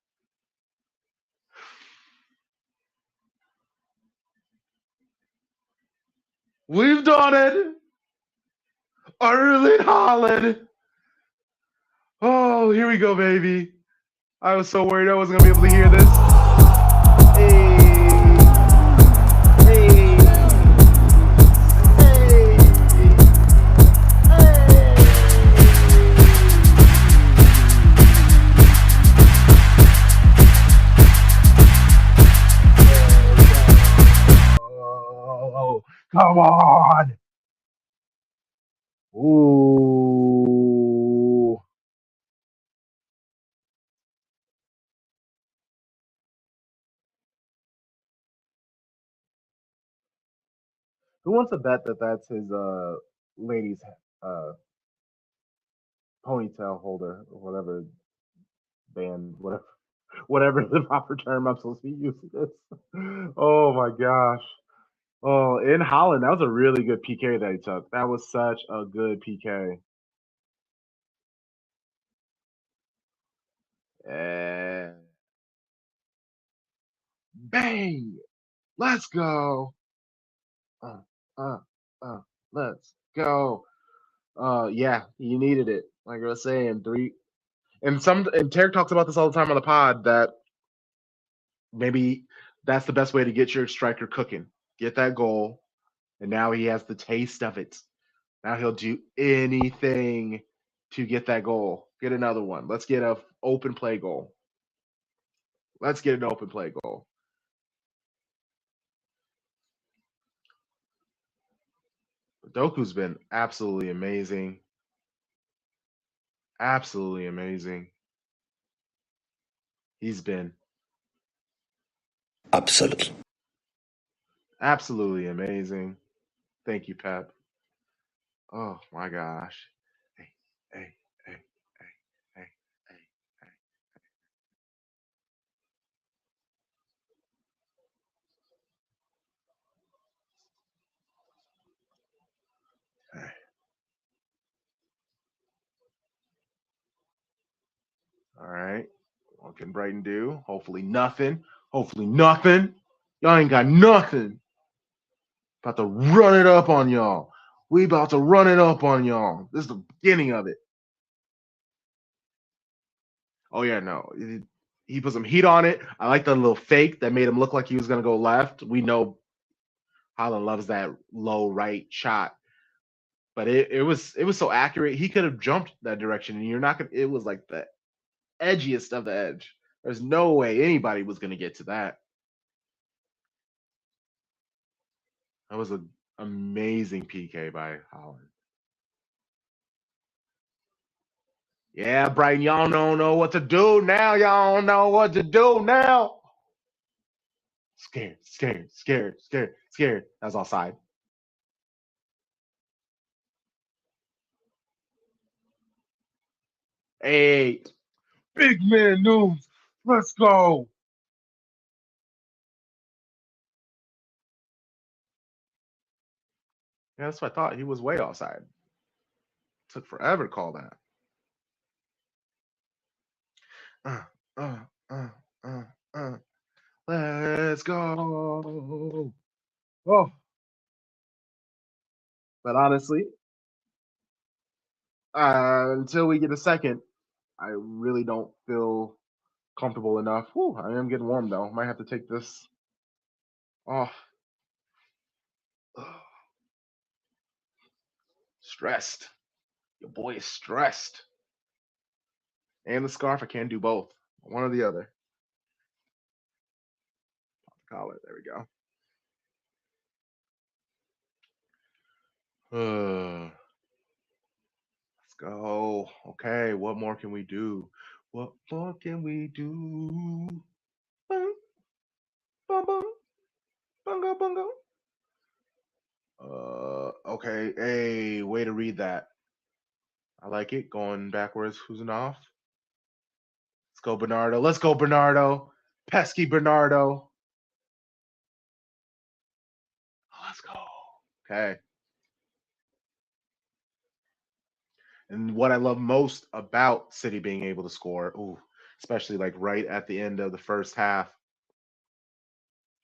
We've done it. Erling Haaland. Oh, here we go, baby. I was so worried I wasn't going to be able to hear this. Hey. Come on. Ooh. Who wants to bet that that's his lady's uh ponytail holder or whatever band, whatever the proper term I'm supposed to be using this. Oh my gosh. Oh, in Holland, that was a really good PK that he took. That was such a good PK. And bang! Let's go. Uh, uh, uh, let's go. Yeah, you needed it. Like I was saying, three. And Tarek talks about this all the time on the pod that maybe that's the best way to get your striker cooking. Get that goal, and now he has the taste of it. Now he'll do anything to get that goal. Get another one. Let's get a open play goal. Let's get an open play goal. Doku's been absolutely amazing. Absolutely amazing. He's been Absolutely. absolutely amazing. Thank you, Pep. Oh my gosh. Hey, hey, hey, hey, hey, hey, hey, hey. All right. What can Brighton do? Hopefully nothing. Hopefully nothing. Y'all ain't got nothing. About to run it up on y'all. We about to run it up on y'all. This is the beginning of it. Oh yeah, no. He put some heat on it. I like the little fake that made him look like he was gonna go left. We know Holland loves that low right shot, but it was so accurate. He could have jumped that direction, and you're not gonna. It was like the edgiest of the edge. There's no way anybody was gonna get to that. That was an amazing PK by Holland. Yeah, Brighton, y'all don't know what to do now. Y'all don't know what to do now. Scared, scared, scared, scared, scared. That's offside. Hey, big man news. Let's go. Yeah, that's what I thought. He was way offside. Took forever to call that. Uh, uh, uh, uh, uh. Let's go. Oh, but honestly, until we get a second, I really don't feel comfortable enough. Whew, I am getting warm though. Might have to take this off. Stressed. Your boy is stressed. And the scarf, I can't do both. One or the other. Collar. There we go. Let's go. Okay, what more can we do? What more can we do? Bum, bum, bum, bungo, bungo. Okay. Hey, way to read that. I like it. Going backwards, who's an off? Let's go, Bernardo. Let's go, Bernardo. Pesky Bernardo. Let's go. Okay. And what I love most about City being able to score, ooh, especially like right at the end of the first half.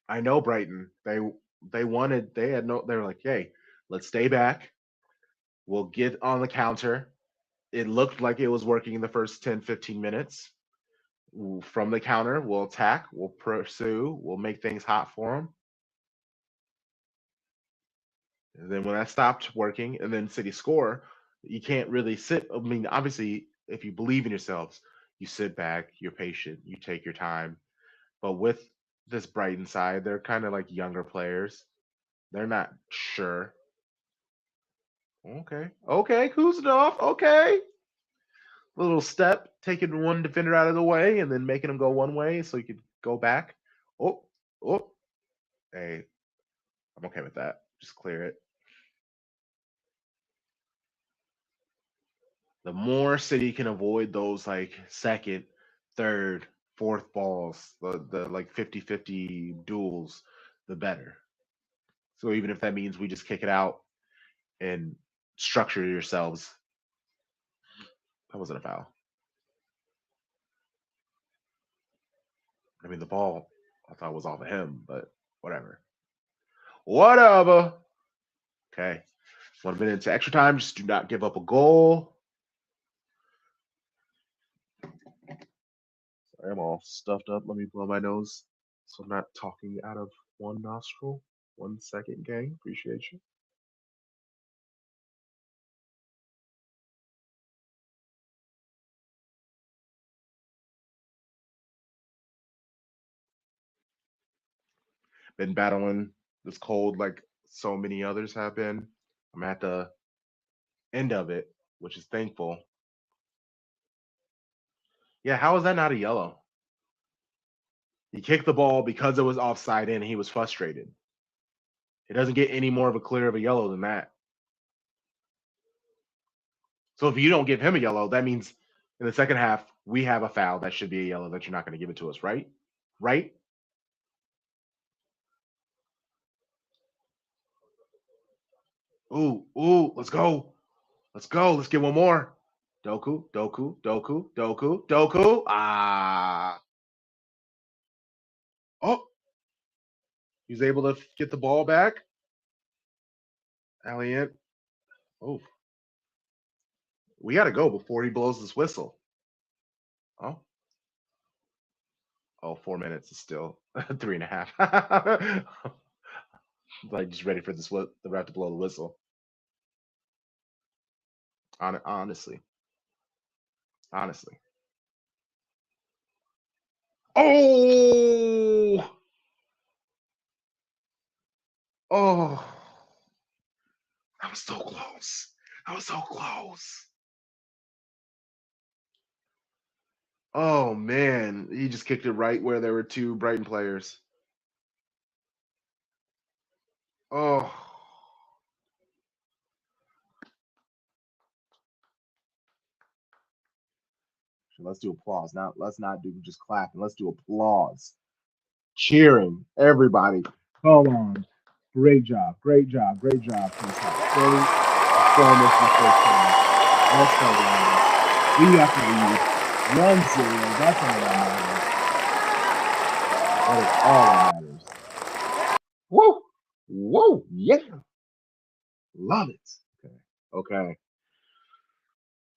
I know Brighton. They had no they were like, hey, let's stay back. We'll get on the counter. It looked like it was working in the first 10, 15 minutes. From the counter, we'll attack, we'll pursue, we'll make things hot for them. And then when that stopped working and then City score, you can't really sit. I mean, obviously, if you believe in yourselves, you sit back, you're patient, you take your time. But with this Brighton side, they're kind of like younger players. They're not sure. Okay, Kuznetsov. Okay, little step, taking one defender out of the way and then making him go one way so he could go back. Oh, oh, hey, I'm okay with that. Just clear it. The more City can avoid those like second, third, fourth balls, the like 50-50 duels, the better. So even if that means we just kick it out and structure yourselves, that wasn't a foul. I mean, the ball I thought was off of him, but whatever. Whatever. Okay. 1 minute into extra time. Just do not give up a goal. Sorry, I'm all stuffed up. Let me blow my nose so I'm not talking out of one nostril. 1 second, gang. Appreciate you. Been battling this cold like so many others have been. I'm at the end of it, which is thankful. Yeah, how is that not a yellow? He kicked the ball because it was offside and he was frustrated. It doesn't get any more of a clear of a yellow than that. So if you don't give him a yellow, that means in the second half we have a foul that should be a yellow that you're not going to give it to us, right? Right? Ooh, let's go. Let's go. Let's get one more. Doku. Ah. Oh, he's able to get the ball back. Alliant. Oh, we got to go before he blows this whistle. Oh, oh, 4 minutes is still 3.5. Like just ready for this the ref to blow the whistle. Honestly. Oh, oh, that was so close. That was so close. Oh man, he just kicked it right where there were two Brighton players. Oh, so let's do applause. Now let's not do just clapping. Let's do applause, cheering, everybody. Come on, great job. Great performance in the first half. Let's go, guys. We got the lead. 1-0. That's all that matters. That is all that matters. Woo! Whoa! Yeah! Love it. Okay.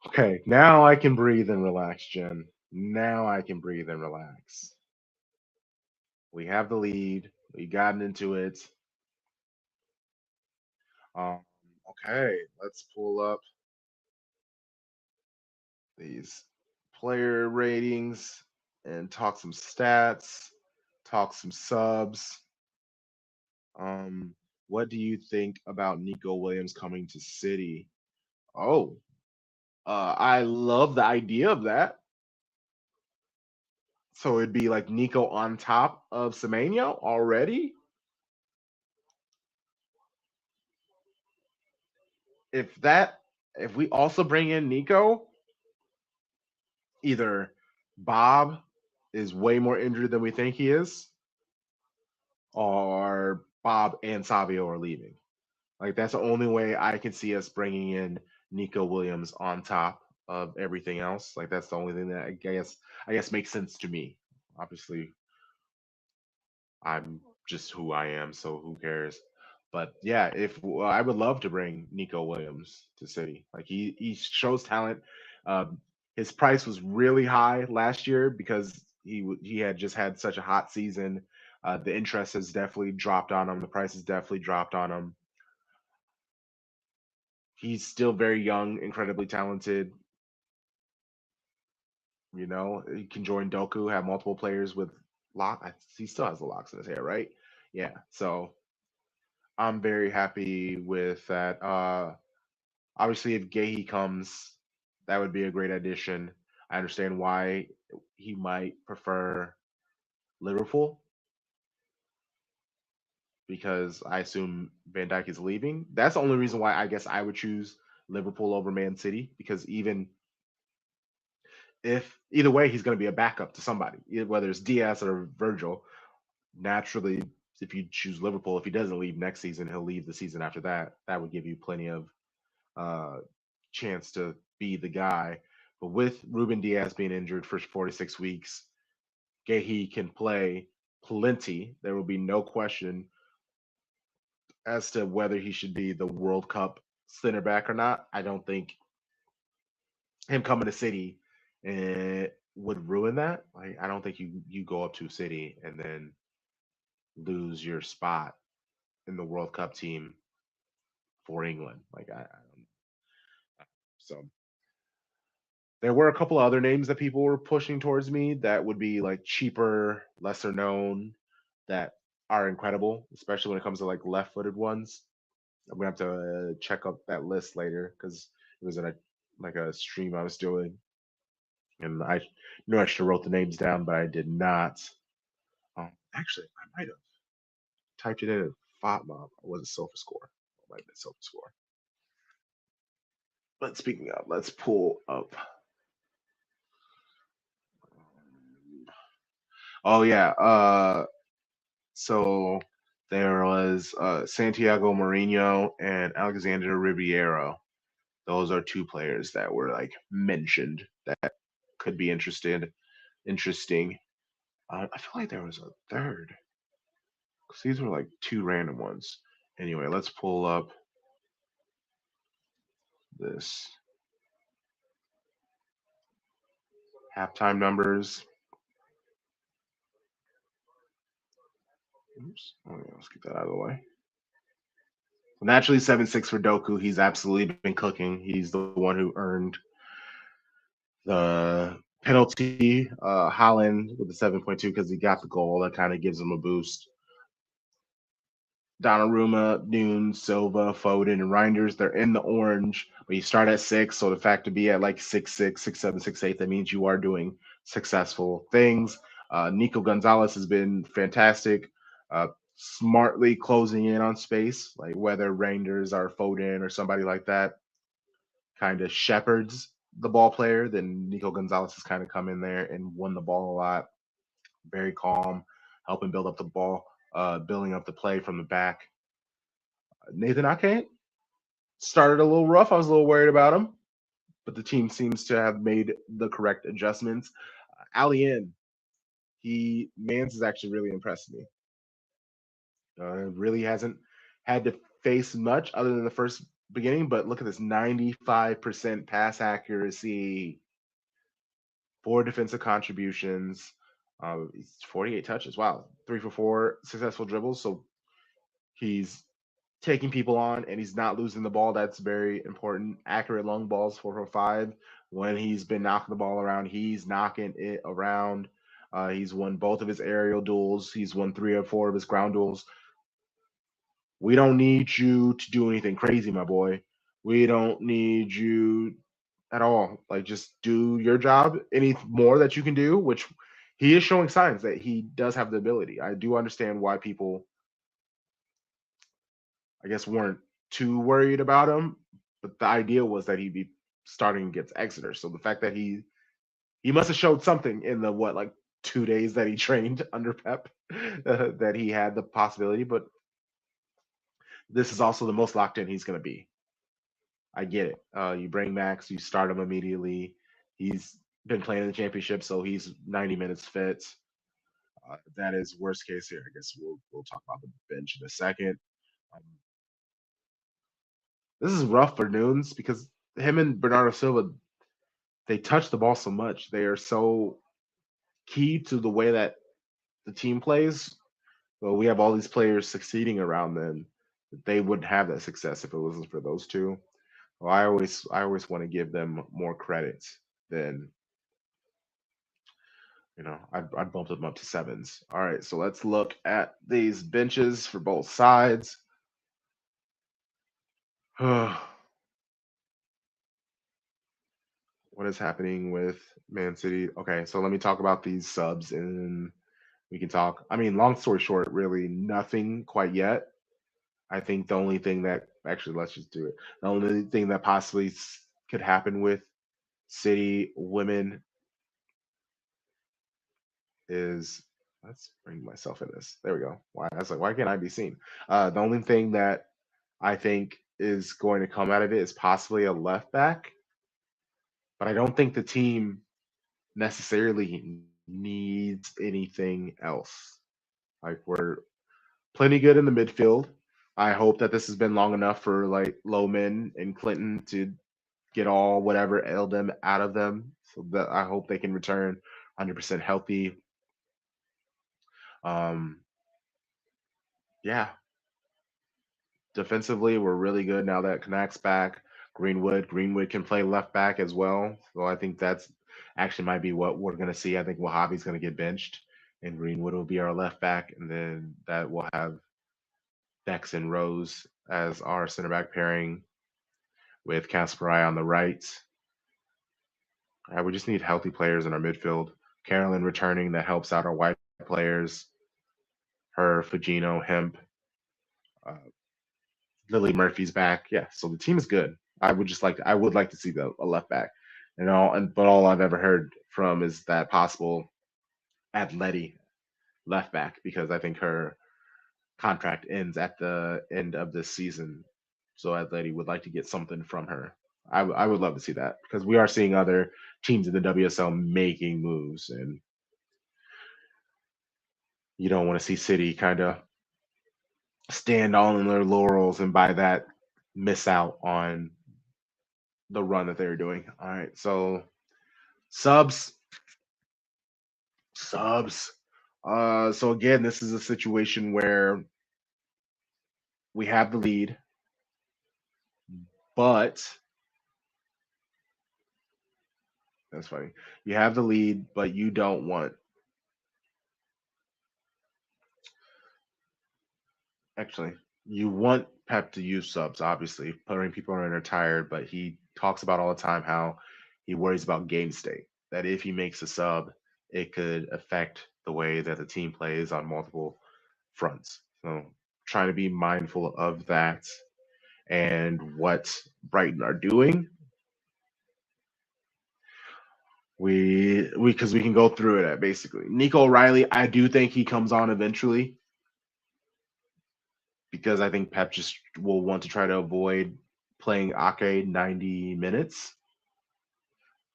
Okay. Now I can breathe and relax, Jen. Now I can breathe and relax. We have the lead. We gotten into it. Um, okay, let's pull up these player ratings and talk some stats, talk some subs. What do you think about Nico Williams coming to City? Oh, I love the idea of that. So it'd be like Nico on top of Semenyo already. If we also bring in Nico, either Bob is way more injured than we think he is, or Bob and Savio are leaving. Like that's the only way I can see us bringing in Nico Williams on top of everything else. Like that's the only thing that I guess makes sense to me. Obviously, I'm just who I am, so who cares? But yeah, if I would love to bring Nico Williams to City. Like he shows talent. Um, his price was really high last year because he had just had such a hot season. The interest has definitely dropped on him. The price has definitely dropped on him. He's still very young, incredibly talented. You know, he can join Doku, have multiple players with lock. He still has the locks in his hair, right? Yeah. So I'm very happy with that. Obviously, if Gahey comes, that would be a great addition. I understand why he might prefer Liverpool because I assume Van Dijk is leaving. That's the only reason why I guess I would choose Liverpool over Man City because even if either way he's going to be a backup to somebody, whether it's Diaz or Virgil. Naturally, if you choose Liverpool, if he doesn't leave next season, he'll leave the season after that. That would give you plenty of uh, chance to be the guy. But with Ruben Diaz being injured for 46 weeks, Gahey can play plenty. There will be no question as to whether he should be the World Cup center back or not. I don't think him coming to City would ruin that. Like, I don't think you go up to City and then lose your spot in the World Cup team for England. Like I don't. So there were a couple of other names that people were pushing towards me that would be like cheaper, lesser known, that are incredible, especially when it comes to like left-footed ones. I'm gonna have to check up that list later because it was in a like a stream I was doing, and I knew I should have wrote the names down, but I did not. Actually, I might have typed it in at FOTMob. It wasn't SofaScore. It might have been SofaScore. But speaking of, let's pull up. Oh yeah. So there was Santiago Mourinho and Alexander Ribeiro. Those are two players that were like mentioned that could be interesting. I feel like there was a third because these were like two random ones. Anyway, let's pull up this halftime numbers. Oops. Oh, yeah, let's get that out of the way. Naturally, 7-6 for Doku. He's absolutely been cooking. He's the one who earned the penalty. Holland with the 7.2 because he got the goal. That kind of gives him a boost. Donnarumma, Noon, Silva, Foden, and Reinders, they're in the orange, but you start at 6. So the fact to be at like 6-6, 6-7, 6-8, that means you are doing successful things. Nico Gonzalez has been fantastic, smartly closing in on space, like whether Reinders or Foden or somebody like that kind of shepherds the ball player, then Nico Gonzalez has kind of come in there and won the ball a lot. Very calm, helping build up the ball, building up the play from the back. Nathan Ake started a little rough. I was a little worried about him, but the team seems to have made the correct adjustments. Alien, he Mans has actually really impressed me. Really hasn't had to face much other than the first beginning, but look at this 95% pass accuracy, 4 defensive contributions, 48 touches. Wow, 3 for 4 successful dribbles. So he's taking people on and he's not losing the ball. That's very important. Accurate long balls, 4 for 5. When he's been knocking the ball around, he's knocking it around. He's won both of his aerial duels. He's won 3 or 4 of his ground duels. We don't need you to do anything crazy, my boy. We don't need you at all. Like, just do your job. Any more that you can do, which he is showing signs that he does have the ability. I do understand why people, I guess, weren't too worried about him, but the idea was that he'd be starting against Exeter. So the fact that he must have showed something in the what like 2 days that he trained under Pep that he had the possibility. But this is also the most locked in he's going to be. I get it. You bring Max, you start him immediately. He's been playing in the championship, so he's 90 minutes fit. That is worst case here. I guess we'll talk about the bench in a second. Um, this is rough for Nunes because him and Bernardo Silva, they touch the ball so much. They are so key to the way that the team plays. Well, we have all these players succeeding around them. They wouldn't have that success if it wasn't for those two. Well, I always want to give them more credit than I bumped them up to sevens. All right, so let's look at these benches for both sides. What is happening with Man City? Okay, so let me talk about these subs and we can talk. I mean, long story short, really nothing quite yet. I think the only thing that actually, let's just do it. The only thing that possibly could happen with City women is, let's bring myself in this. There we go. Why I was like, why can't I be seen? The only thing that I think is going to come out of it is possibly a left back, but I don't think the team necessarily needs anything else. Like we're plenty good in the midfield. I hope that this has been long enough for like Loman and Clinton to get all whatever ailed them out of them. So that I hope they can return 100% healthy. Um, yeah, defensively we're really good now that Knak's back. Greenwood can play left back as well. So I think that's actually might be what we're gonna see. I think Wahhabi's gonna get benched and Greenwood will be our left back, and then that will have Dex and Rose as our center back pairing with Kasparai on the right. We just need healthy players in our midfield. Carolyn returning that helps out our white players. Her, Fujino, Hemp, uh, Lily Murphy's back. Yeah, so the team is good. I would like to see a left back, but all I've ever heard from is that possible Atleti left back because I think her contract ends at the end of this season. So Atleti would like to get something from her. I would love to see that because we are seeing other teams in the WSL making moves, and you don't want to see City kind of stand on their laurels and by that miss out on the run that they're doing. All right, so subs, subs. So again, this is a situation where we have the lead, but that's funny. You have the lead, but you don't want. Actually, you want Pep to use subs, obviously, putting people in are tired, but he talks about all the time how he worries about game state. That if he makes a sub, it could affect the way that the team plays on multiple fronts. So trying to be mindful of that and what Brighton are doing. We because we can go through it basically. Nico O'Reilly, I do think he comes on eventually because I think Pep just will want to try to avoid playing Ake 90 minutes.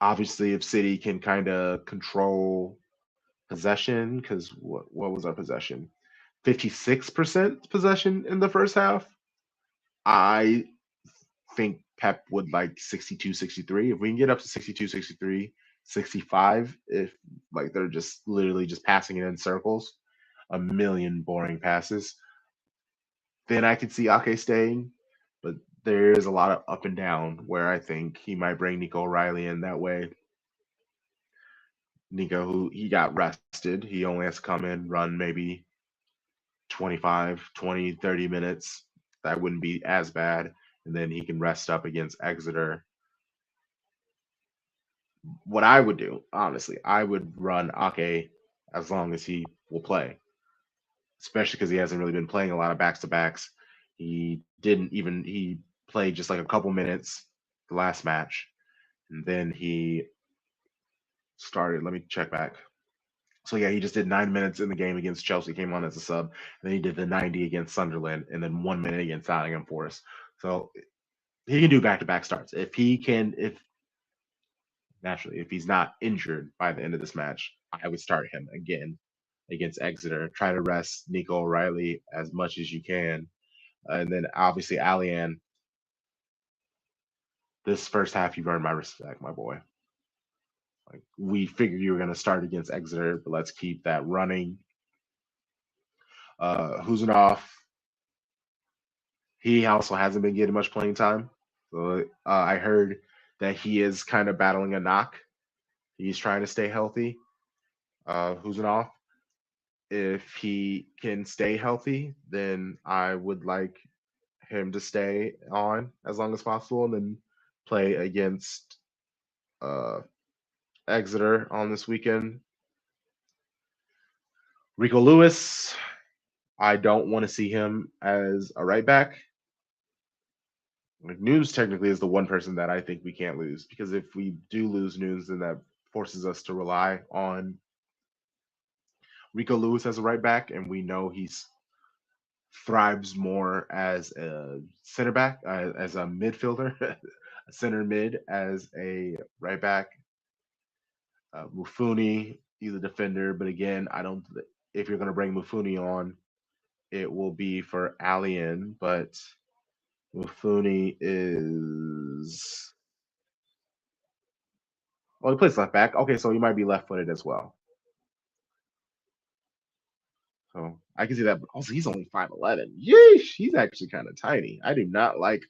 Obviously, if City can kind of control possession, because what was our possession? 56% possession in the first half. I think Pep would like 62, 63. If we can get up to 62, 63, 65, if like they're just literally just passing it in circles, a million boring passes, then I could see Ake staying. But there's a lot of up and down where I think he might bring Nico O'Reilly in that way. Nico, who he got rested, he only has to come in, run maybe 25, 20, 30 minutes. That wouldn't be as bad. And then he can rest up against Exeter. What I would do, honestly, I would run Ake as long as he will play, especially because he hasn't really been playing a lot of backs to backs. He played just like a couple minutes the last match, and then he started. Let me check back. So yeah, he just did 9 minutes in the game against Chelsea, came on as a sub. Then he did the 90 against Sunderland, and then 1 minute against Nottingham Forest. So he can do back to back starts if he can. If naturally, if he's not injured by the end of this match, I would start him again against Exeter. Try to rest Nico O'Reilly as much as you can, and then obviously Alian. This first half, you've earned my respect, my boy. Like we figured you were going to start against Exeter, but let's keep that running. Huzanov, he also hasn't been getting much playing time. So I heard that he is kind of battling a knock. He's trying to stay healthy. Huzanov, if he can stay healthy, then I would like him to stay on as long as possible and then play against uh, Exeter on this weekend. Rico Lewis, I don't want to see him as a right back. Like News technically is the one person that I think we can't lose because if we do lose News, then that forces us to rely on Rico Lewis as a right back, and we know he's thrives more as a center back, as a midfielder, a center mid, as a right back. Mufuni, he's a defender, but again, I don't. If you're going to bring Mufuni on, it will be for Alien, but Mufuni is. Oh, he plays left back. Okay, so he might be left-footed as well. So I can see that. But also, he's only 5'11". Yeesh, he's actually kind of tiny. I do not like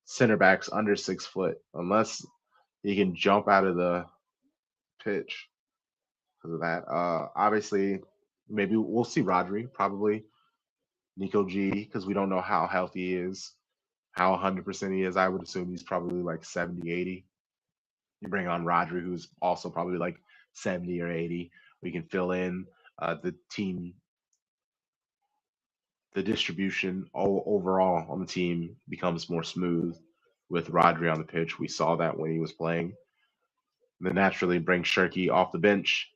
center backs under 6 foot unless he can jump out of the pitch because of that. Obviously, maybe we'll see Rodri, probably Nico G, because we don't know how healthy he is, how 100% he is. I would assume he's probably like 70, 80. You bring on Rodri, who's also probably like 70 or 80. We can fill in the team, the distribution overall on the team becomes more smooth with Rodri on the pitch. We saw that when he was playing. Then naturally bring Shirky off the bench.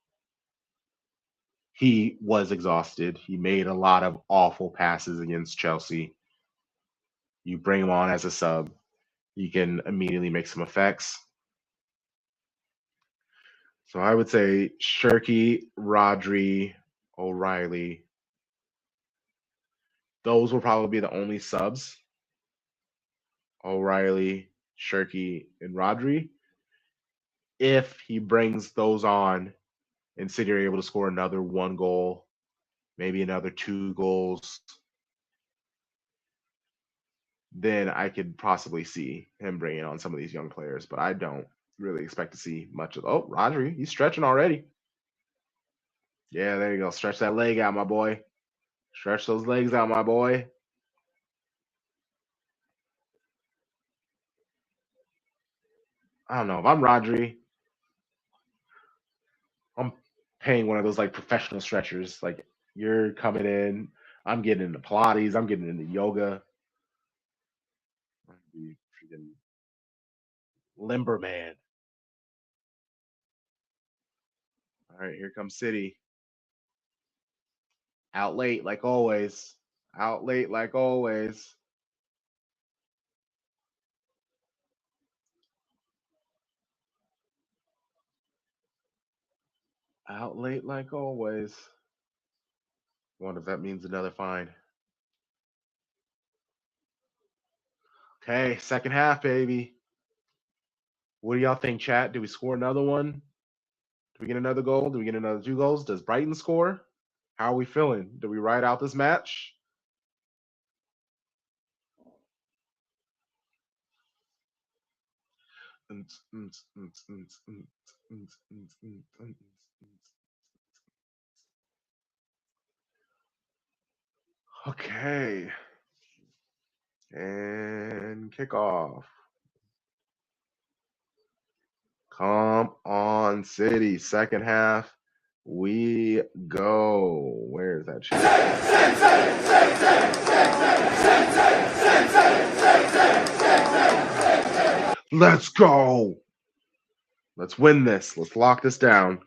He was exhausted. He made a lot of awful passes against Chelsea. You bring him on as a sub, he can immediately make some effects. So I would say Shirky, Rodri, O'Reilly. Those will probably be the only subs. O'Reilly, Shirky, and Rodri. If he brings those on and City are able to score another 1 goal, maybe another 2 goals, then I could possibly see him bringing on some of these young players. But I don't really expect to see much of. Oh, Rodri, he's stretching already. Yeah, there you go. Stretch that leg out, my boy. Stretch those legs out, my boy. I don't know. If I'm Rodri, I'm paying one of those like professional stretchers. Like you're coming in, I'm getting into Pilates, I'm getting into yoga. Be freaking limber man. All right, here comes City. Out late like always. Out late like always. Out late like always. Wonder if that means another fine. Okay, second half, baby. What do y'all think, chat? Do we score another one? Do we get another goal? Do we get another 2 goals? Does Brighton score? How are we feeling? Do we ride out this match? Okay. And kick off. Come on, City. Second half. We go. Where's that shit? Let's go. Let's win this. Let's lock this down.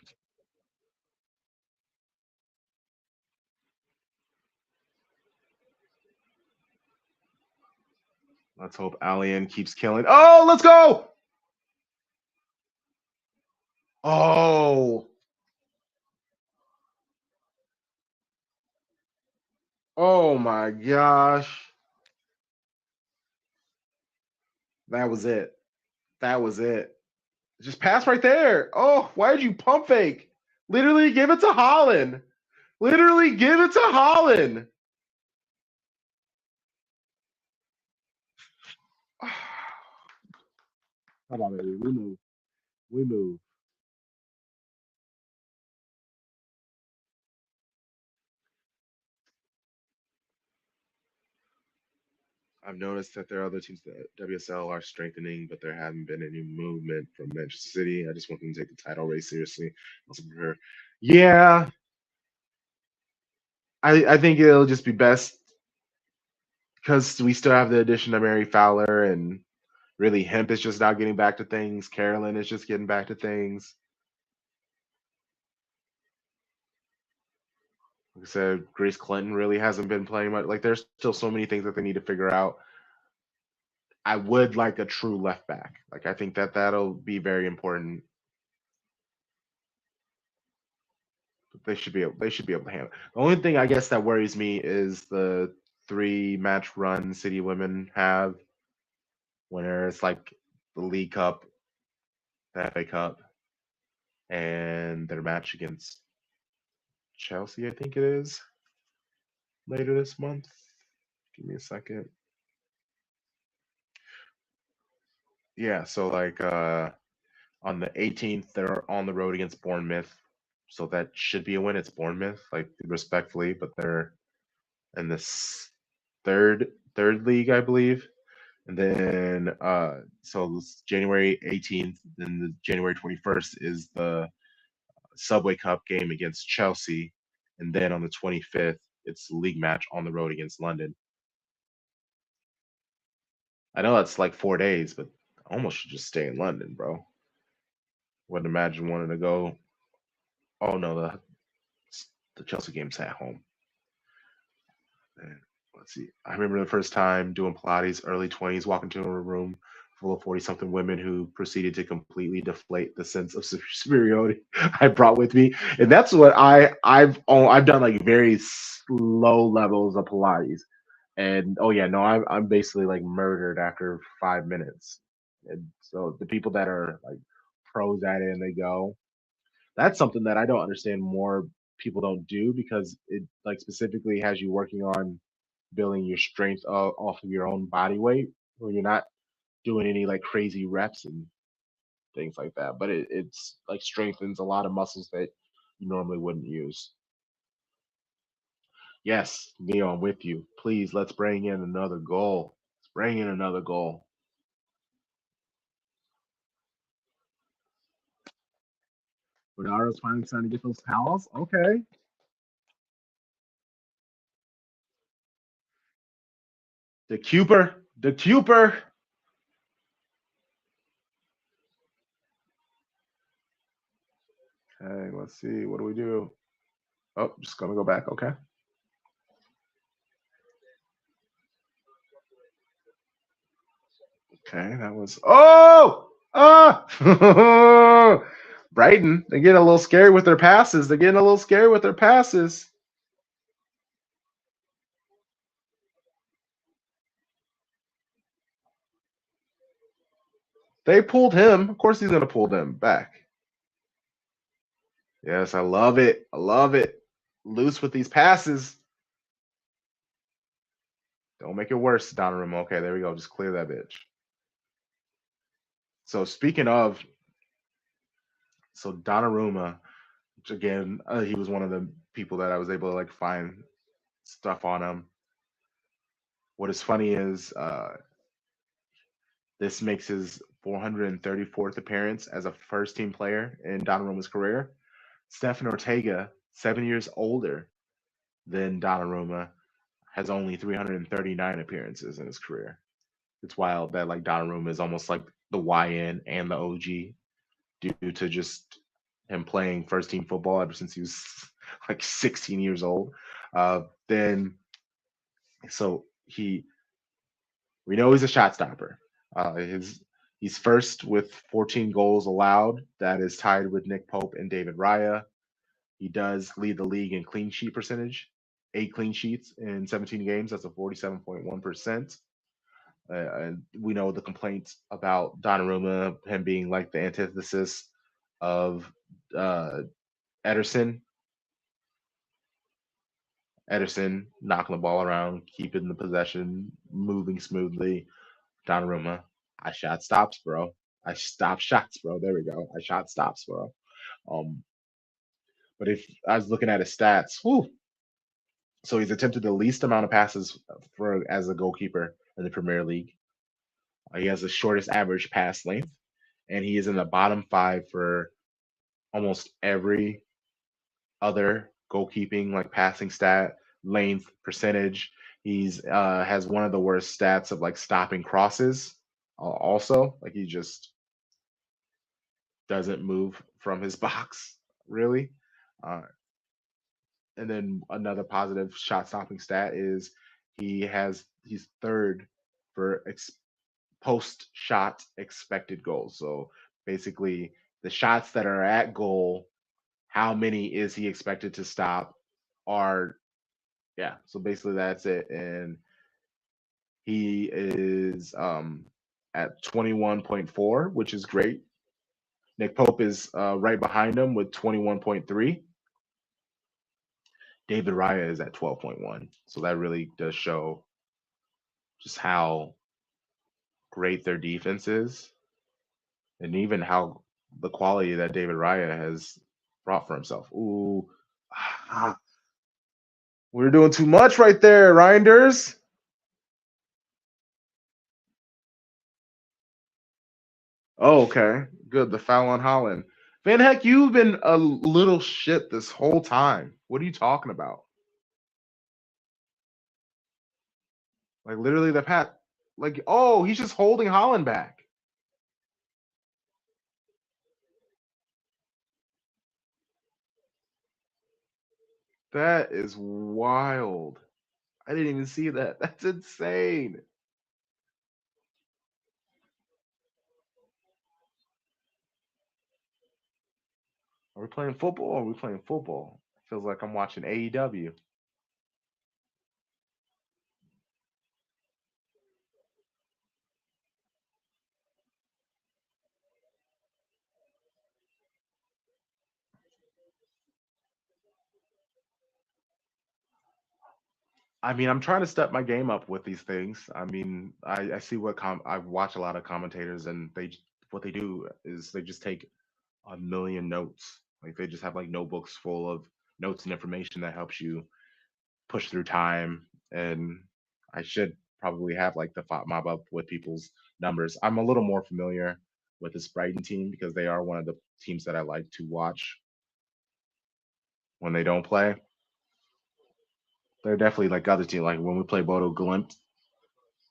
Let's hope Alien keeps killing. Oh, let's go. Oh. Oh my gosh. That was it. That was it. Just pass right there. Oh, why did you pump fake? Literally give it to Holland. Literally give it to Holland. Come on, baby. We move. We move. I've noticed that there are other teams that WSL are strengthening, but there haven't been any movement from Manchester City. I just want them to take the title race seriously. Also for her. Yeah, I think it'll just be best because we still have the addition of Mary Fowler, and really Hemp is just now getting back to things. Carolyn is just getting back to things. Like I said, Grace Clinton really hasn't been playing much. Like there's still so many things that they need to figure out. I would like a true left back. Like I think that that'll be very important. They should be able to handle it. The only thing I guess that worries me is the 3 match run City Women have when it's like the League Cup, the FA Cup, and their match against Chelsea, I think it is, later this month. Give me a second. Yeah, so like on the 18th, they're on the road against Bournemouth. So that should be a win. It's Bournemouth, like respectfully, but they're in this third league, I believe. And then so January 18th, then the January 21st is the Subway Cup game against Chelsea. And then on the 25th, it's the league match on the road against London. I know that's like 4 days, but I almost should just stay in London, bro. Wouldn't imagine wanting to go. Oh no, the Chelsea game's at home. And let's see. I remember the first time doing Pilates, early 20s, walking into a room full of 40 something women who proceeded to completely deflate the sense of superiority I brought with me. And that's what I've done like very slow levels of Pilates. And oh yeah, no, I'm basically like murdered after 5 minutes. And so the people that are like pros at it and they go, that's something that I don't understand more people don't do because it like specifically has you working on building your strength off of your own body weight, where you're not doing any like crazy reps and things like that. But it's like strengthens a lot of muscles that you normally wouldn't use. Yes, Neo, I'm with you. Please, let's bring in another goal. Let's bring in another goal. Bernardo's finally starting to get those towels. Okay. The Cuper. The Cuper. Okay, let's see. What do we do? Oh, just gonna go back. Okay. Okay, that was Brighton. They're getting a little scary with their passes. They're getting a little scary with their passes. They pulled him. Of course, he's gonna pull them back. Yes, I love it. I love it. Loose with these passes. Don't make it worse, Donnarumma. Okay, there we go. Just clear that bitch. So speaking of, so Donnarumma, which again, he was one of the people that I was able to like find stuff on him. What is funny is this makes his 434th appearance as a first team player in Donnarumma's career. Stefan Ortega, 7 years older than Donnarumma, has only 339 appearances in his career. It's wild that like Donnarumma is almost like the YN and the OG due to just him playing first team football ever since he was like 16 years old. Then so he we know he's a shot stopper. He's first with 14 goals allowed. That is tied with Nick Pope and David Raya. He does lead the league in clean sheet percentage, 8 clean sheets in 17 games. That's a 47.1%. And we know the complaints about Donnarumma, him being like the antithesis of uh, Ederson. Ederson knocking the ball around, keeping the possession, moving smoothly. Donnarumma, I shot stops, bro. I stop shots, bro. There we go. I shot stops, bro. Um, but if I was looking at his stats, whew, so he's attempted the least amount of passes for as a goalkeeper in the Premier League. He has the shortest average pass length, and he is in the bottom 5 for almost every other goalkeeping, like passing stat, length, percentage. He's has one of the worst stats of like stopping crosses. Also, like he just doesn't move from his box really. Uh, and then another positive shot stopping stat is he's third for post shot expected goals. So basically, the shots that are at goal, how many is he expected to stop? Are yeah. So basically, that's it. And he is at 21.4, which is great. Nick Pope is right behind him with 21.3. David Raya is at 12.1. So that really does show just how great their defense is, and even how the quality that David Raya has brought for himself. Ooh, we're doing too much right there, Reinders. Oh, okay, good. The foul on Holland. Van Heck, you've been a little shit this whole time. What are you talking about? Like literally the pat. Like, oh, he's just holding Holland back. That is wild. I didn't even see that. That's insane. Are we playing football or are we playing football? It feels like I'm watching AEW. I mean, I'm trying to step my game up with these things. I mean, I see what I watch a lot of commentators, and what they do is they just take a million notes. Like they just have like notebooks full of notes and information that helps you push through time. And I should probably have like the mob up with people's numbers. I'm a little more familiar with this Brighton team because they are one of the teams that I like to watch when they don't play. They're definitely like other teams. Like when we play Bodo Glimt,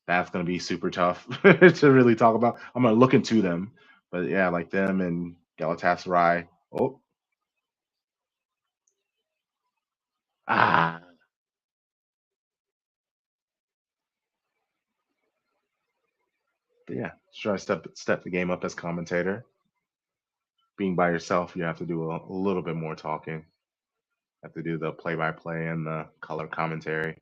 that's going to be super tough to really talk about. I'm going to look into them, but yeah, like them and Galatasaray. Oh, ah, but yeah. Try to step the game up as commentator. Being by yourself, you have to do a little bit more talking. Have to do the play-by-play and the color commentary.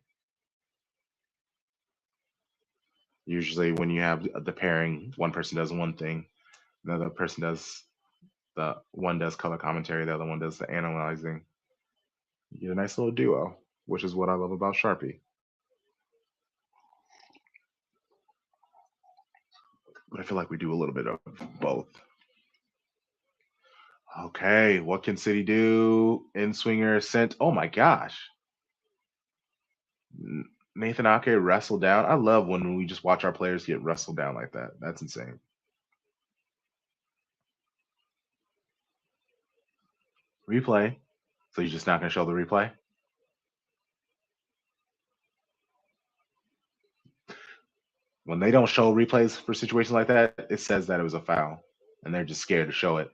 Usually, when you have the pairing, one person does one thing, another person does one does color commentary, the other one does the analyzing. You get a nice little duo, which is what I love about Sharpie. But I feel like we do a little bit of both. Okay, what can City do? In swinger sent. Oh my gosh. Nathan Ake wrestled down. I love when we just watch our players get wrestled down like that. That's insane. Replay. So you're just not going to show the replay? When they don't show replays for situations like that, it says that it was a foul, and they're just scared to show it.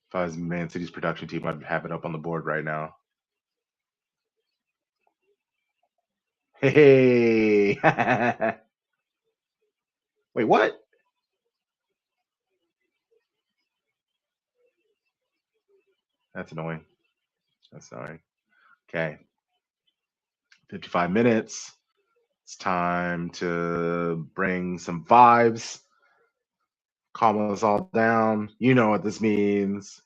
If I was Man City's production team, I'd have it up on the board right now. Hey! Wait, what? That's annoying. That's annoying. Okay. 55 minutes. It's time to bring some vibes. Calm us all down. You know what this means.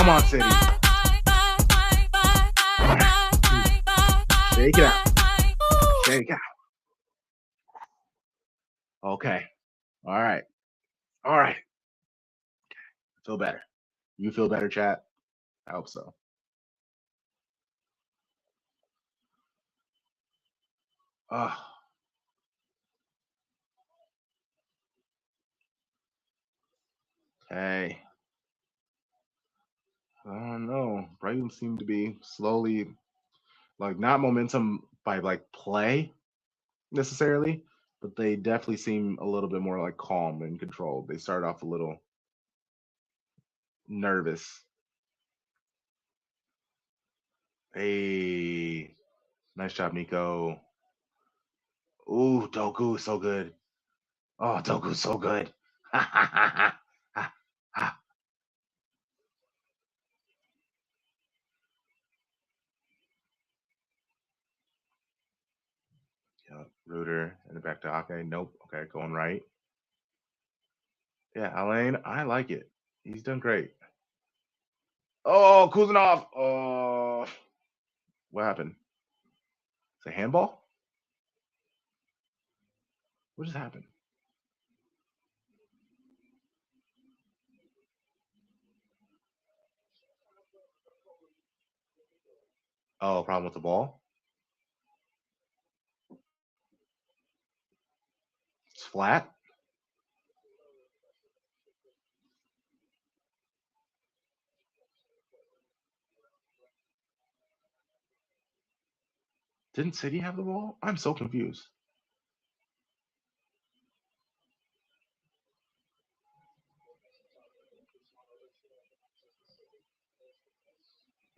Come on, City. Shake it out. Shake it out. Okay. All right. All right. I feel better. You feel better, chat? I hope so. Okay. I don't know. Brighton seemed to be slowly, like, not momentum by like play necessarily, but they definitely seem a little bit more like calm and controlled. They started off a little nervous. Hey, nice job, Nico. Ooh, Doku, so good. Oh, Doku's so good. Yeah, Reuter and back to Ake. Nope. Okay, going right. Yeah, Alain, I like it. He's done great. Oh, Kuzanov. Oh, what happened? It's a handball? What just happened? Oh, problem with the ball? It's flat? Didn't City have the ball? I'm so confused.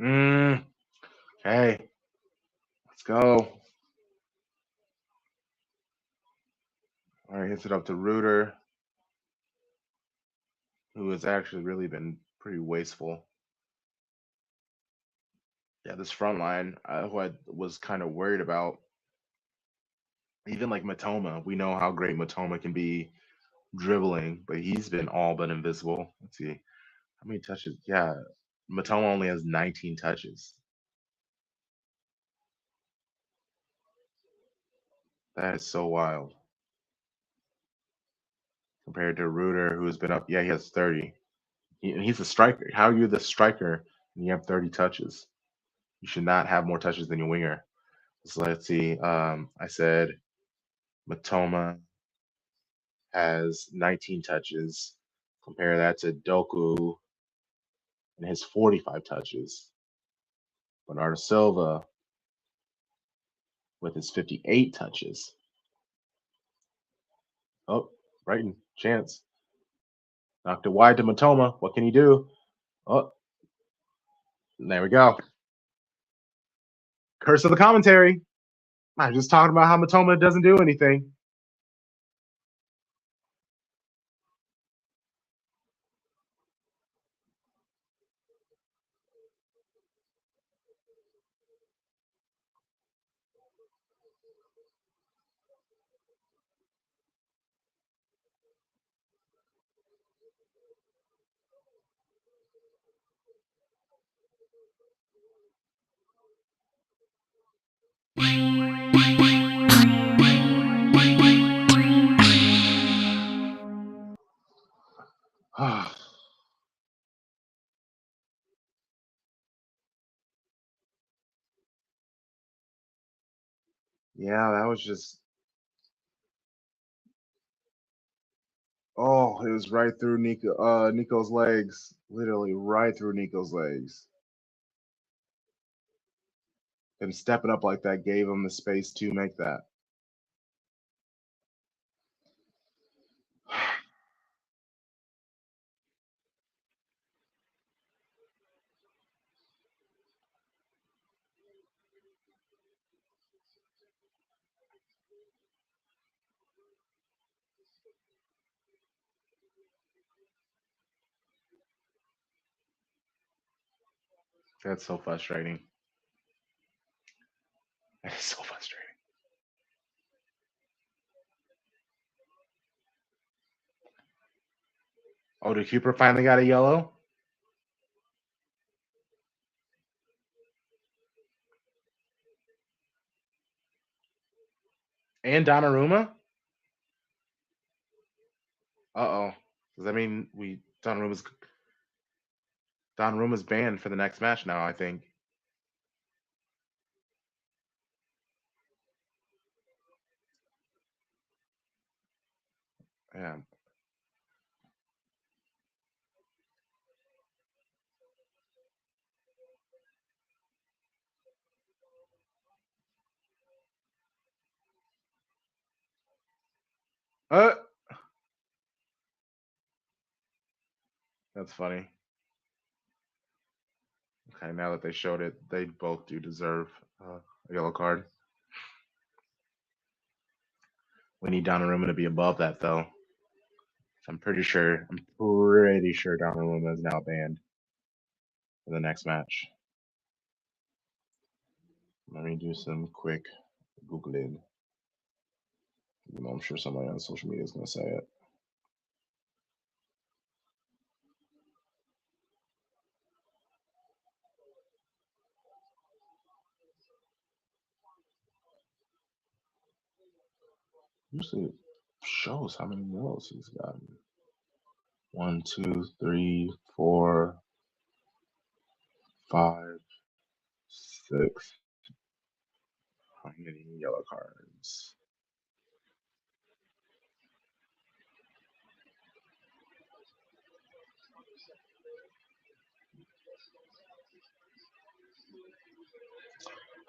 Okay, let's go. All right, hits it up to Reuter, who has actually really been pretty wasteful. Yeah, this front line, who I was kind of worried about. Even like Matoma, we know how great Matoma can be dribbling, but he's been all but invisible. Let's see. How many touches? Yeah, Matoma only has 19 touches. That is so wild. Compared to Reuter, who's been up, yeah, he has 30. He's a striker. How are you the striker and you have 30 touches? You should not have more touches than your winger. So let's see. I said Matoma has 19 touches. Compare that to Doku and his 45 touches. Bernardo Silva with his 58 touches. Oh, Brighton, chance. Knocked it wide to Matoma. What can he do? Oh, there we go. Curse of the commentary. I'm just talking about how Matoma doesn't do anything. Yeah, that was just. Oh, it was right through Nico's legs. Literally right through Nico's legs. And stepping up like that gave him the space to make that. That's so frustrating. That is so frustrating. Oh, did Cooper finally got a yellow? And Donnarumma? Uh-oh. Does that mean Donnarumma's banned for the next match now, I think. Yeah. Uh, that's funny. Okay, now that they showed it, they both do deserve a yellow card. We need Donnarumma to be above that, though. I'm pretty sure Donnarumma is now banned for the next match. Let me do some quick Googling. I'm sure somebody on social media is going to say it. Usually it shows how many yellows he's gotten. 1, 2, 3, 4, 5, 6. How many yellow cards?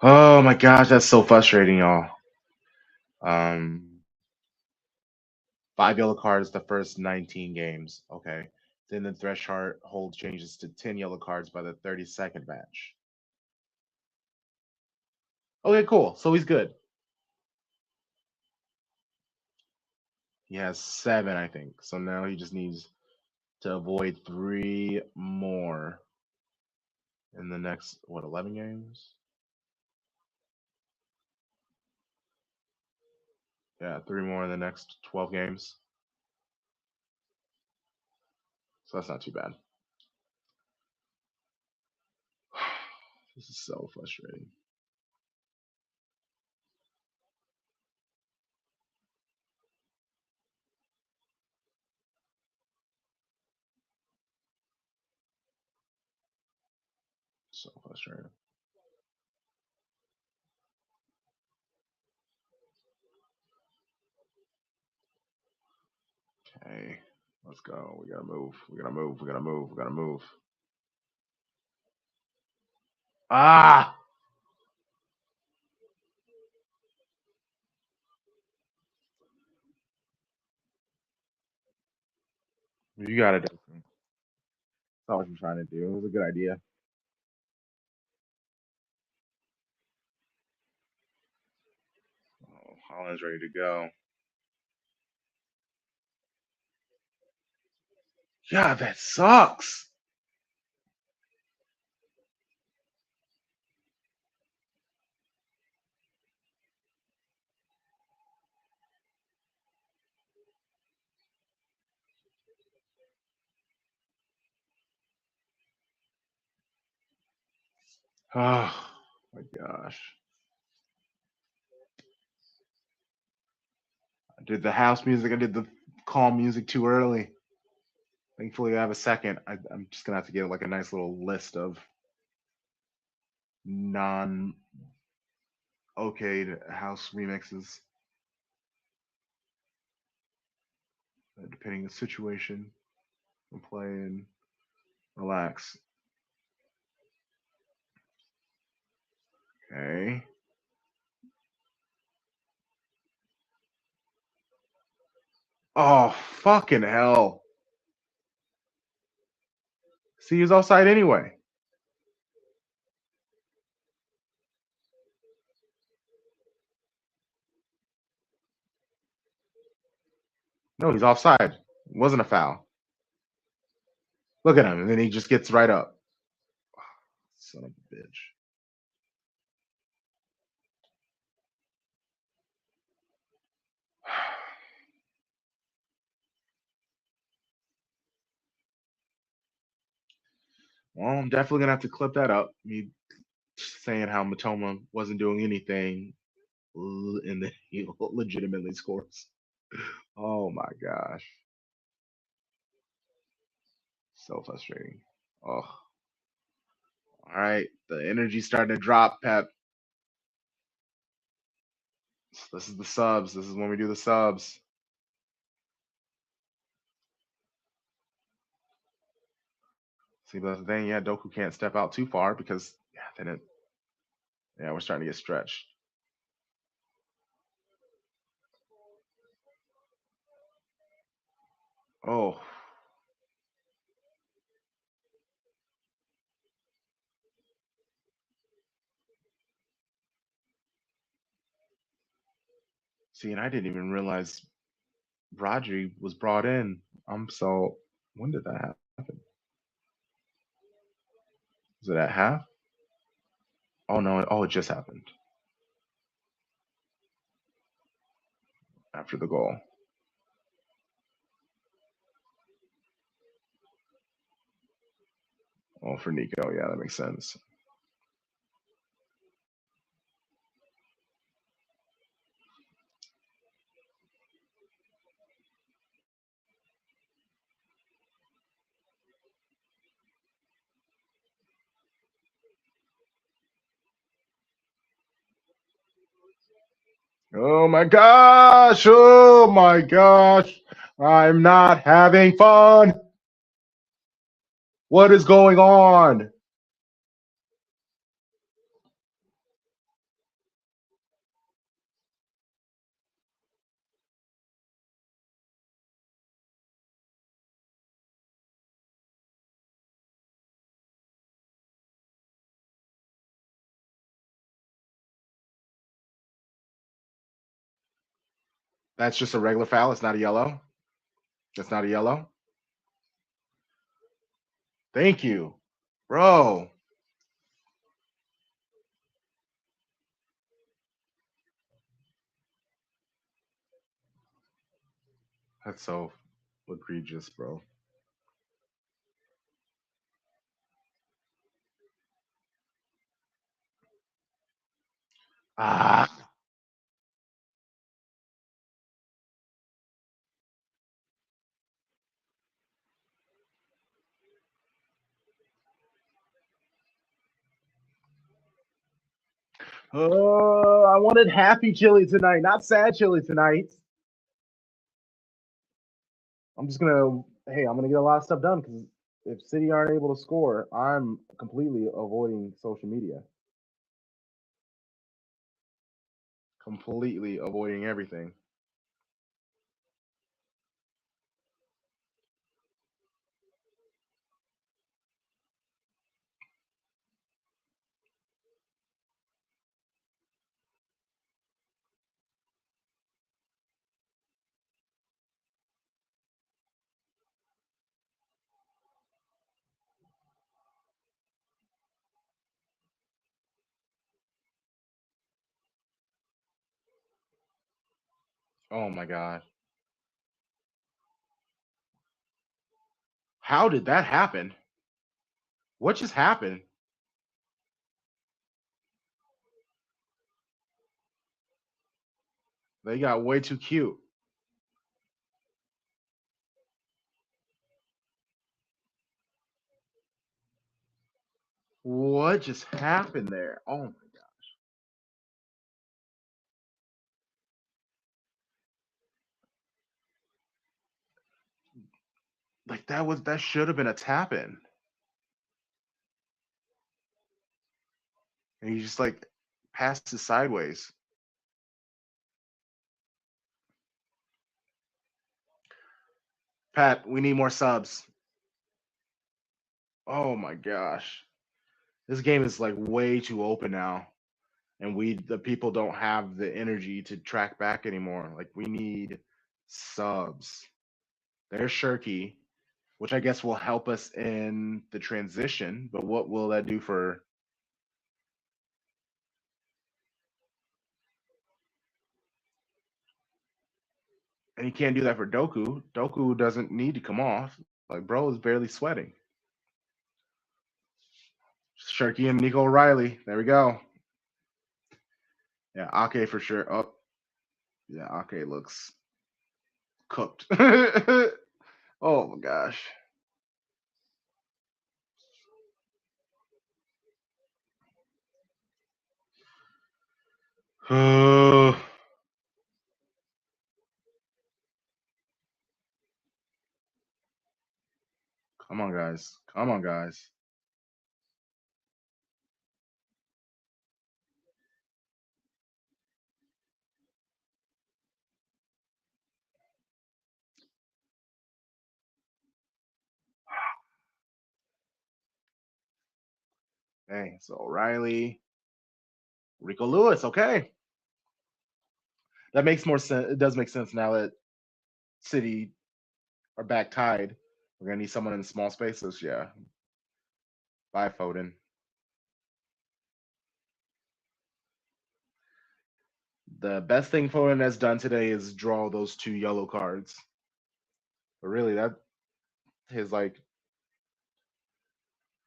Oh my gosh, that's so frustrating, y'all. 5 yellow cards the first 19 games. Okay. Then the threshold changes to 10 yellow cards by the 32nd match. Okay, cool. So he's good. He has 7, I think. So now he just needs to avoid 3 more in the next, 11 games? Yeah, 3 more in the next 12 games. So that's not too bad. This is so frustrating. So frustrating. Okay, let's go. We gotta move. We gotta move. We gotta move. We gotta move. Ah! You got it. That's not what I'm trying to do. It was a good idea. Oh, Holland's ready to go. Yeah, that sucks. Oh my gosh. I did the house music. I did the calm music too early. Thankfully, I have a second. I'm just gonna have to get like a nice little list of non okayed house remixes, depending on the situation. And play and relax. Okay. Oh fucking hell! See, he was offside anyway. No, he's offside. It wasn't a foul. Look at him, and then he just gets right up. Son of a bitch. Well, I'm definitely gonna have to clip that up. Me saying how Matoma wasn't doing anything and then he legitimately scores. Oh my gosh, so frustrating. Oh, all right, the energy's starting to drop, Pep. This is the subs. This is when we do the subs. See, but the thing, yeah, Doku can't step out too far because yeah, we're starting to get stretched. Oh, see, and I didn't even realize Rodri was brought in. So when did that happen? Was it at half? Oh no! Oh, it just happened after the goal. Oh, for Nico, yeah, that makes sense. Oh my gosh! Oh my gosh! I'm not having fun. What is going on? That's just a regular foul. It's not a yellow. That's not a yellow. Thank you, bro. That's so egregious, bro. Ah. Oh, I wanted happy chili tonight, not sad chili tonight. I'm just gonna, hey, I'm gonna get a lot of stuff done because if City aren't able to score, I'm completely avoiding social media. Completely avoiding everything. Oh my god. How did that happen? What just happened? They got way too cute. What just happened there? Oh my god. Like that should have been a tap in. And he just like passes sideways. Pat, we need more subs. Oh my gosh. This game is like way too open now. And the people don't have the energy to track back anymore. Like we need subs. There's Shirky, which I guess will help us in the transition, but what will that do for and you can't do that for Doku. Doku doesn't need to come off. Like bro is barely sweating. Shirky and Nico Riley. There we go. Yeah, Ake for sure. Oh, yeah, Ake looks cooked. Oh my gosh. Come on, guys. Come on, guys. Hey, so O'Reilly, Rico Lewis. Okay, that makes more sense. It does make sense now that City are back tied. We're gonna need someone in small spaces. Yeah, bye Foden. The best thing Foden has done today is draw those 2 yellow cards. But really, that his like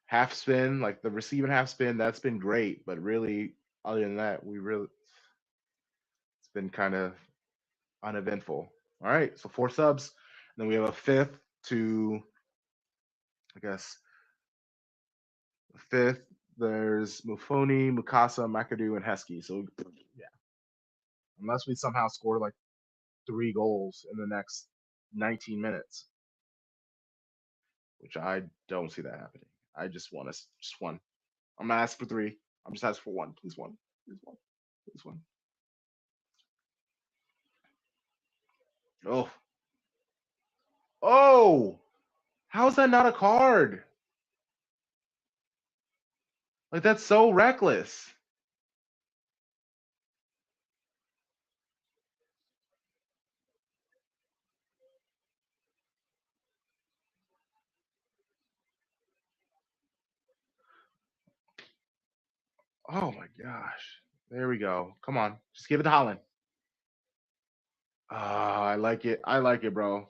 half spin, like the receiving half spin, that's been great. But really, other than that, it's been kind of uneventful. All right, so 4 subs. Then we have a fifth to, I guess, fifth. There's Mufoni, Mukasa, McAdoo, and Heskey. So yeah, unless we somehow score like 3 goals in the next 19 minutes, which I don't see that happening. I just want us just one. I'm not asking for 3. I'm just asking for 1. Please 1. Please 1. Please 1. Oh. Oh. How is that not a card? Like that's so reckless. Oh my gosh. There we go. Come on. Just give it to Holland. Ah, I like it. I like it, bro.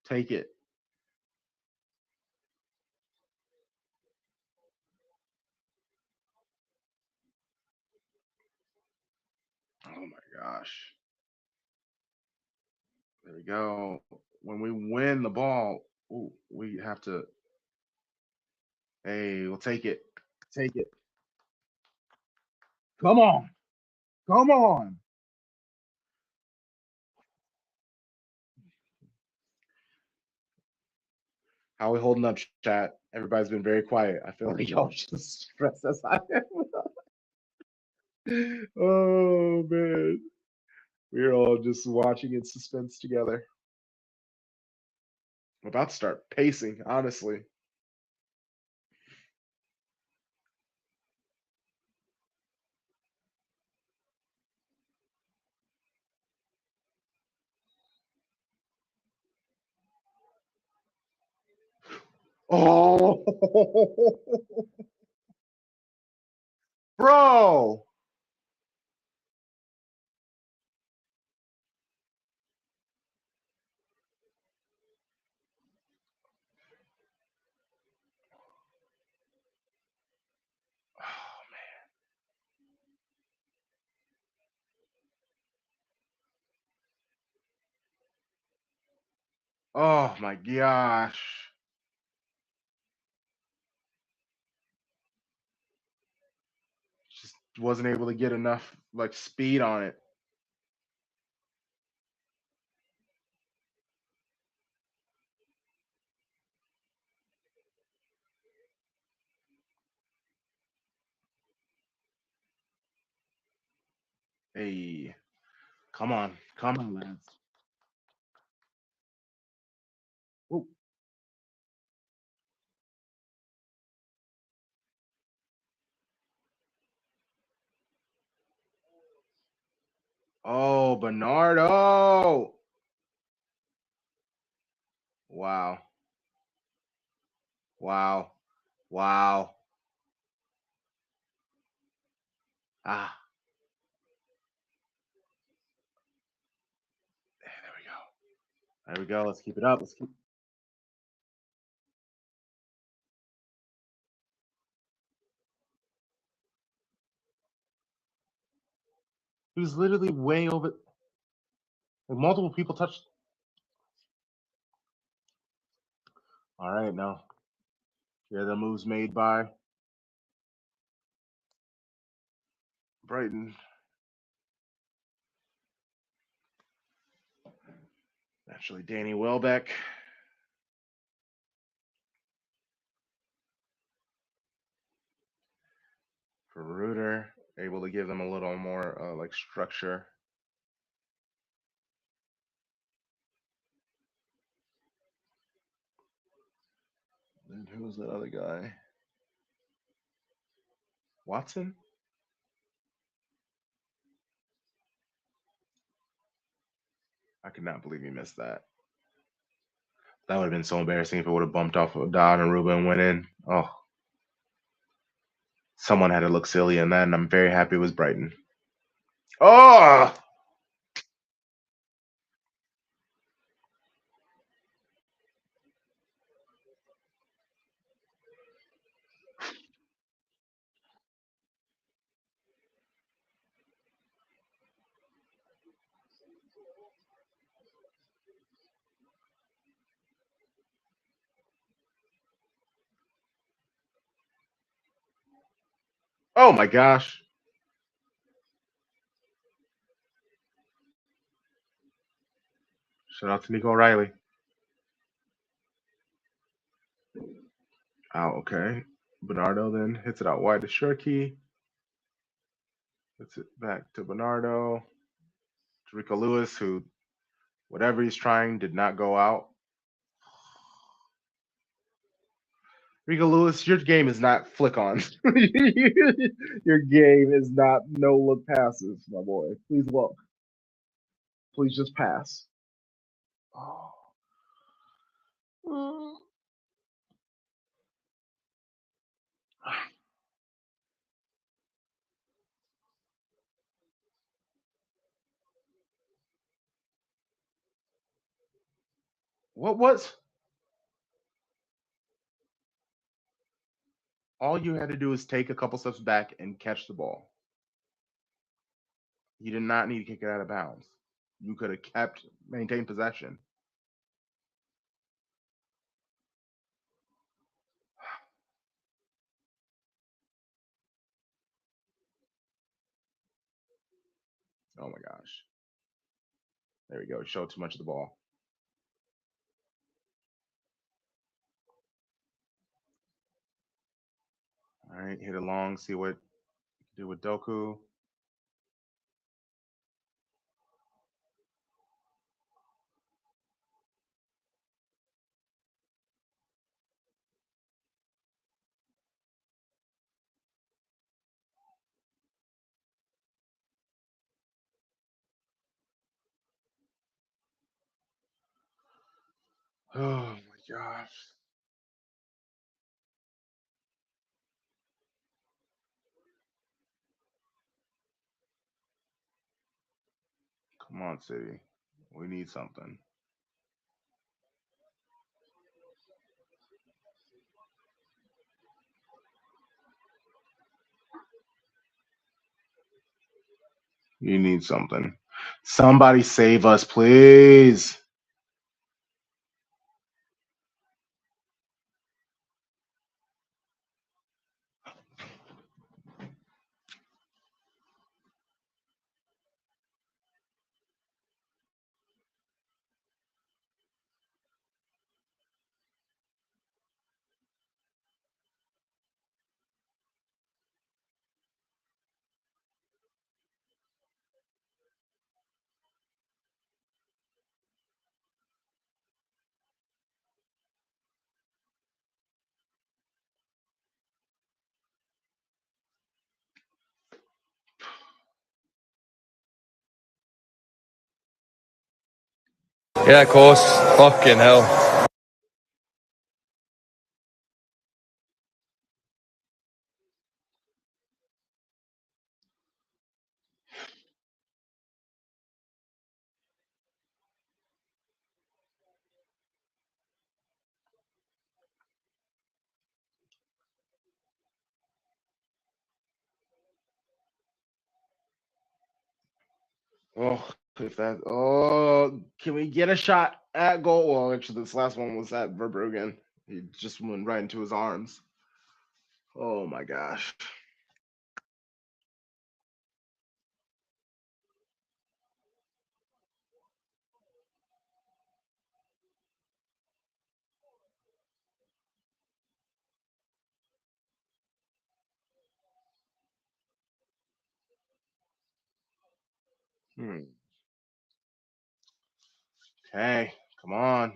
Take it. Oh my gosh. There we go. When we win the ball, ooh, we have to. Hey, we'll take it. Take it. Come on. Come on. How are we holding up, chat? Everybody's been very quiet. I feel like y'all just stressed as I am. Oh man. We're all just watching in suspense together. I'm about to start pacing, honestly. Oh, bro. Oh my gosh. Just wasn't able to get enough like speed on it. Hey, come on. Come on, lads. Ooh. Oh, Bernardo. Wow. Wow. Wow. Ah, there we go. There we go. Let's keep it up. Let's keep. He was literally way over. Like, multiple people touched. All right, now. Yeah, the moves made by Brighton. Actually, Danny Welbeck. For Reuter, able to give them a little more like structure. And who was that other guy? Watson? I could not believe he missed that. That would have been so embarrassing if it would have bumped off of Dodd and Ruben and went in. Oh, someone had to look silly in that, and I'm very happy it was Brighton. Oh! Oh my gosh. Shout out to Nico O'Reilly. Oh, okay. Bernardo then hits it out wide to Shirky. Hits it back to Bernardo. To Rico Lewis, who, whatever he's trying, did not go out. Rico Lewis, your game is not flick on. Your game is not no look passes, my boy. Please look. Please just pass. Oh. What was? All you had to do is take a couple steps back and catch the ball. You did not need to kick it out of bounds. You could have maintained possession. Oh my gosh. There we go. Showed too much of the ball. All right, hit it long, see what do with Doku. Oh my gosh. Come on, City. We need something. You need something. Somebody save us, please. Yeah, of course. Fucking hell. Oh, if that. Oh, can we get a shot at goal? Well, actually, this last one was at Verbruggen. He just went right into his arms. Oh my gosh. Hmm. Okay, come on.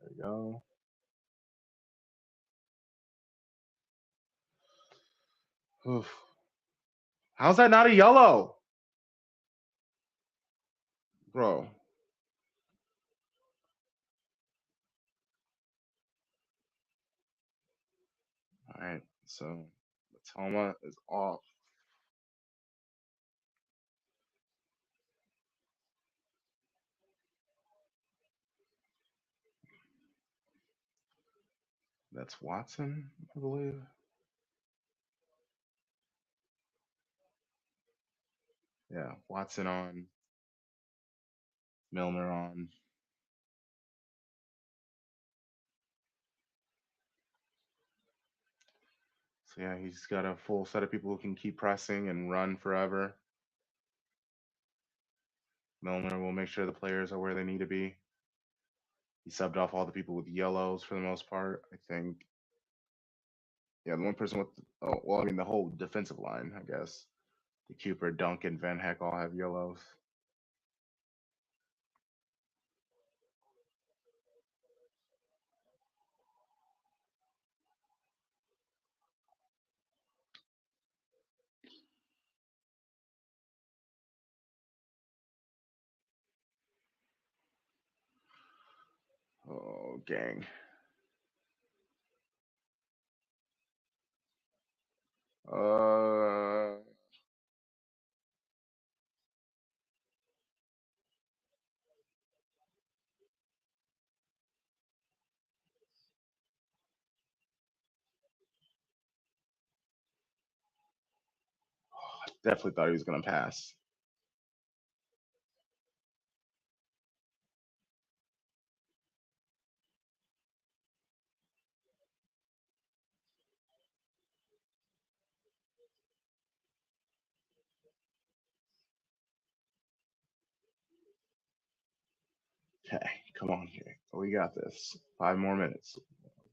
There we go. Oof. How's that not a yellow, bro? All right, so Matoma is off. That's Watson, I believe. Yeah, Watson on, Milner on. So yeah, he's got a full set of people who can keep pressing and run forever. Milner will make sure the players are where they need to be. He subbed off all the people with yellows for the most part. I think. Yeah, the one person with oh well, I mean the whole defensive line, I guess. The Cooper, Duncan, Van Heck all have yellows. Oh gang. Uh Definitely thought he was gonna pass. Okay, come on here. We got this. 5 more minutes.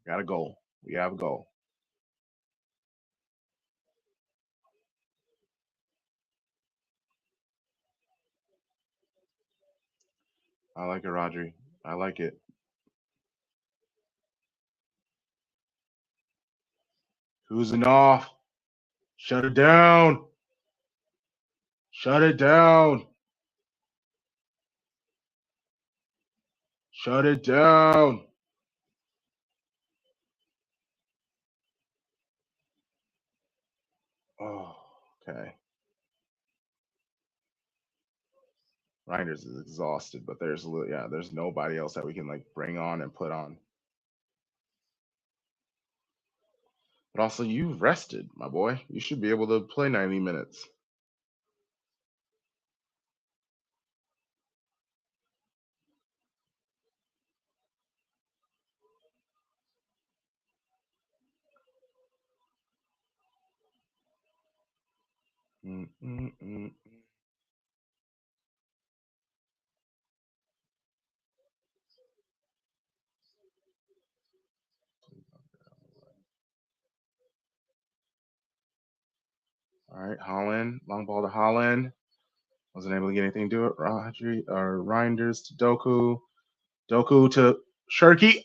Got a goal. We have a goal. I like it, Rodri. I like it. Who's enough? Shut it down. Shut it down. Shut it down. Oh, okay. Reinders is exhausted, but there's nobody else that we can like bring on and put on. But also, you rested, my boy. You should be able to play 90 minutes. Mm-mm-mm. All right, Holland, long ball to Holland. Wasn't able to get anything to do it. Rodri or Reinders to Doku. Doku to Shirky.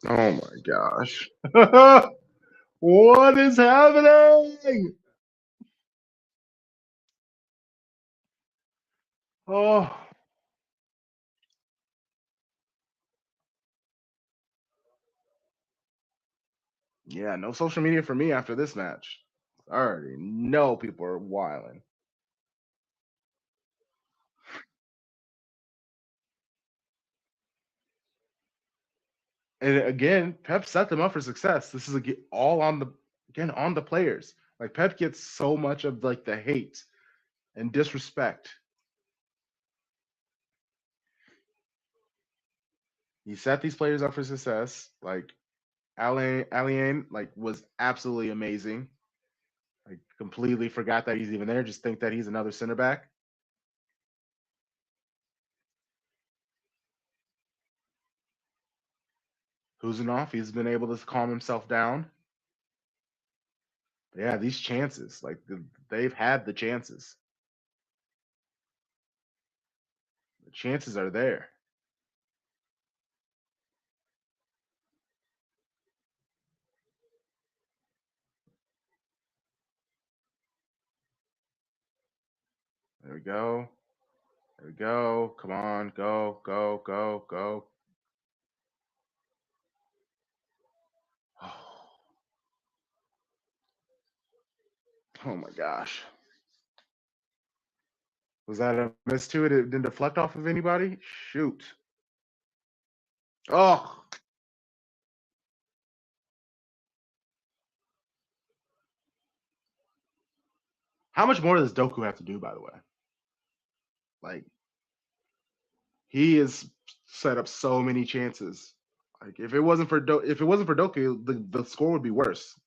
Oh my gosh. What is happening? Oh, yeah, no social media for me after this match. I already know people are wilding. And again, Pep set them up for success. This is all on the players. Like Pep gets so much of like the hate and disrespect. He set these players up for success. Like Alien like was absolutely amazing. I completely forgot that he's even there. Just think that he's another center back. Huzunov, he's been able to calm himself down. But yeah, these chances, like they've had the chances. The chances are there. There we go. There we go. Come on. Go, go, go, go. Oh my gosh. Was that a miss too? It didn't deflect off of anybody? Shoot. Oh, how much more does Doku have to do, by the way? Like, he has set up so many chances. Like, if it wasn't for Doku, the score would be worse.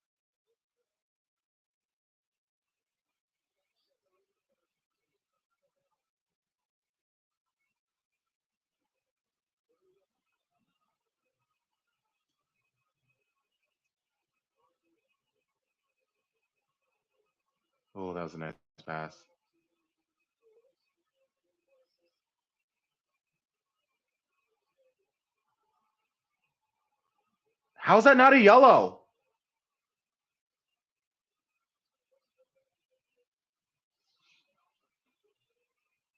Oh, that was a nice pass. How's that not a yellow?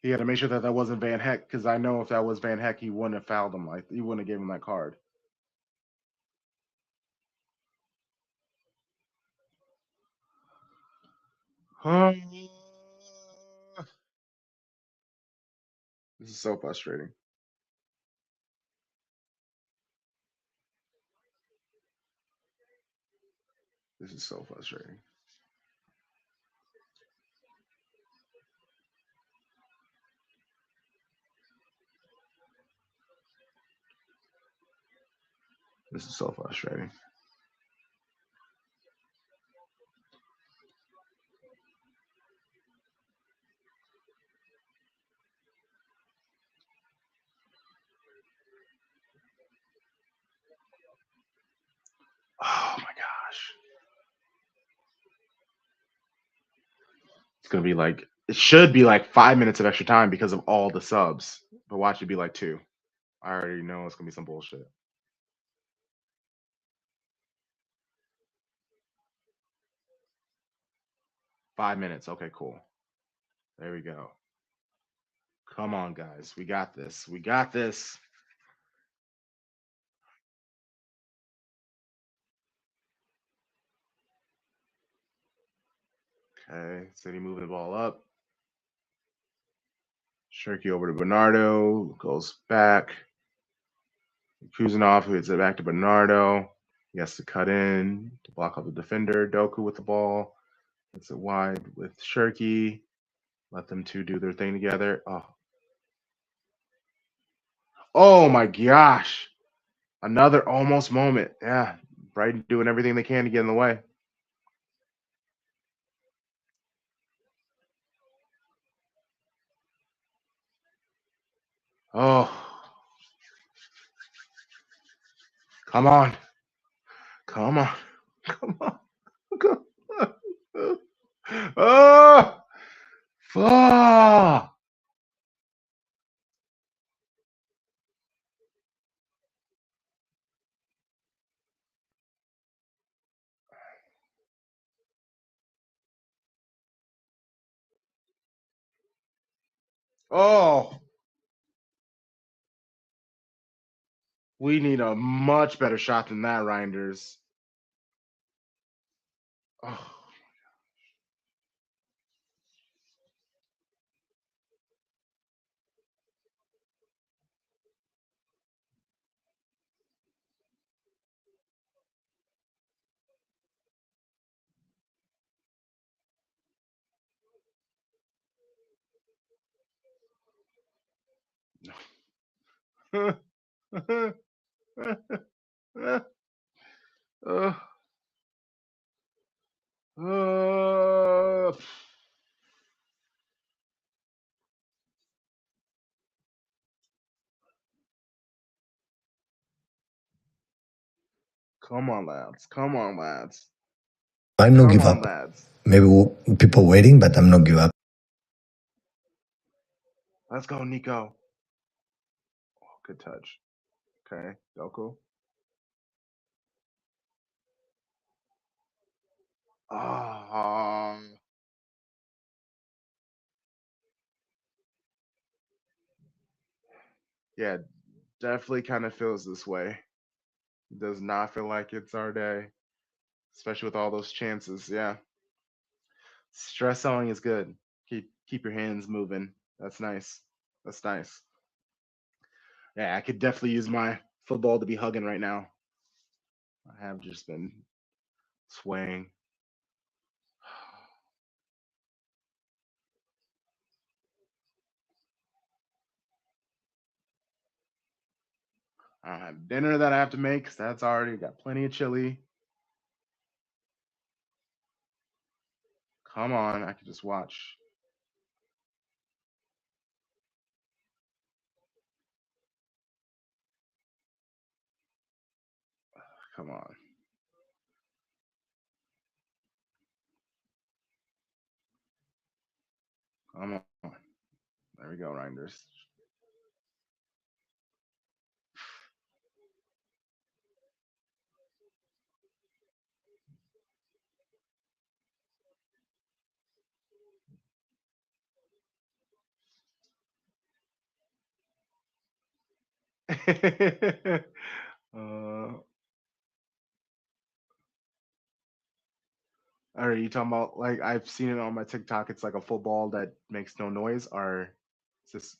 He had to make sure that that wasn't Van Heck, because I know if that was Van Heck, he wouldn't have fouled him. Like, he wouldn't have given him that card. This is so frustrating. This is so frustrating. This is so frustrating. Oh my gosh. It's gonna be like it should be like 5 minutes of extra time because of all the subs. But watch it be like two. I already know it's gonna be some bullshit. 5 minutes. Okay, cool. There we go. Come on, guys. We got this. We got this. Okay. City moving the ball up. Shirky over to Bernardo. Goes back. Kuzanov, who hits it back to Bernardo. He has to cut in to block out the defender. Doku with the ball. Hits it wide with Shirky. Let them two do their thing together. Oh my gosh. Another almost moment. Yeah. Brighton doing everything they can to get in the way. Oh, come on. Come on. Come on. Come on. Oh, fuck. Oh, we need a much better shot than that, Reinders. Oh. uh, uh, come on, lads. Come on, lads. I'm not Come give on, up. lads. Maybe people waiting, but I'm not give up. Let's go, Nico. Oh, good touch. Okay, Doku. Oh, yeah, definitely kind of feels this way. Does not feel like it's our day, especially with all those chances. Yeah, stress selling is good. Keep your hands moving. That's nice. That's nice. Yeah, I could definitely use my football to be hugging right now. I have just been swaying. I don't have dinner that I have to make because that's already got plenty of chili. Come on, I could just watch. Come on. Come on. There we go, Reinders. Are you talking about like I've seen it on my TikTok? It's like a football that makes no noise, or is this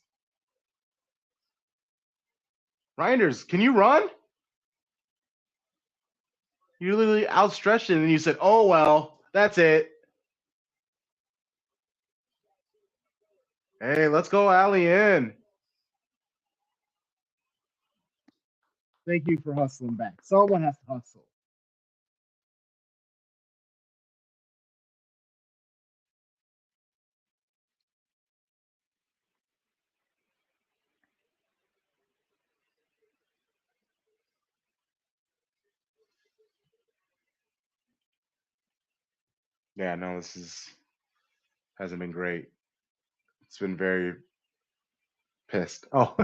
Reinders? Can you run? You literally outstretched it and you said, "Oh well, that's it." Hey, let's go, Allie in. Thank you for hustling back. Someone has to hustle. Yeah, no, this is hasn't been great. It's been very pissed. Oh.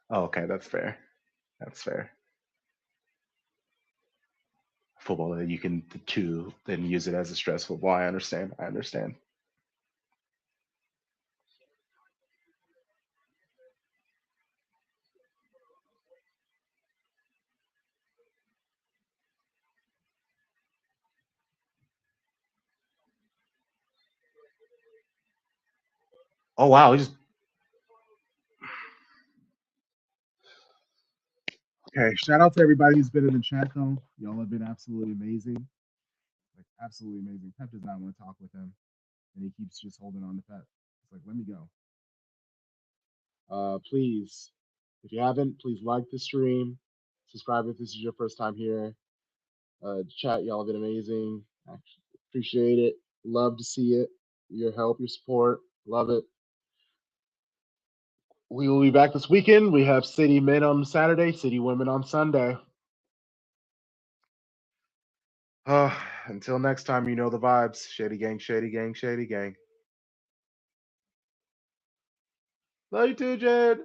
Oh, okay, that's fair. That's fair. Football that you can chew, then use it as a stress football. I understand. I understand. Oh wow, he just okay. Shout out to everybody who's been in the chat though. Y'all have been absolutely amazing. Like absolutely amazing. Pep does not want to talk with him, and he keeps just holding on to Pep. It's like, let me go. Please, if you haven't, please like the stream, subscribe if this is your first time here. Chat, y'all have been amazing. I appreciate it. Love to see it. Your help, your support. Love it. We will be back this weekend. We have City Men on Saturday, City Women on Sunday. Until next time, you know the vibes. Shady gang, shady gang, shady gang. Love you too, Jed.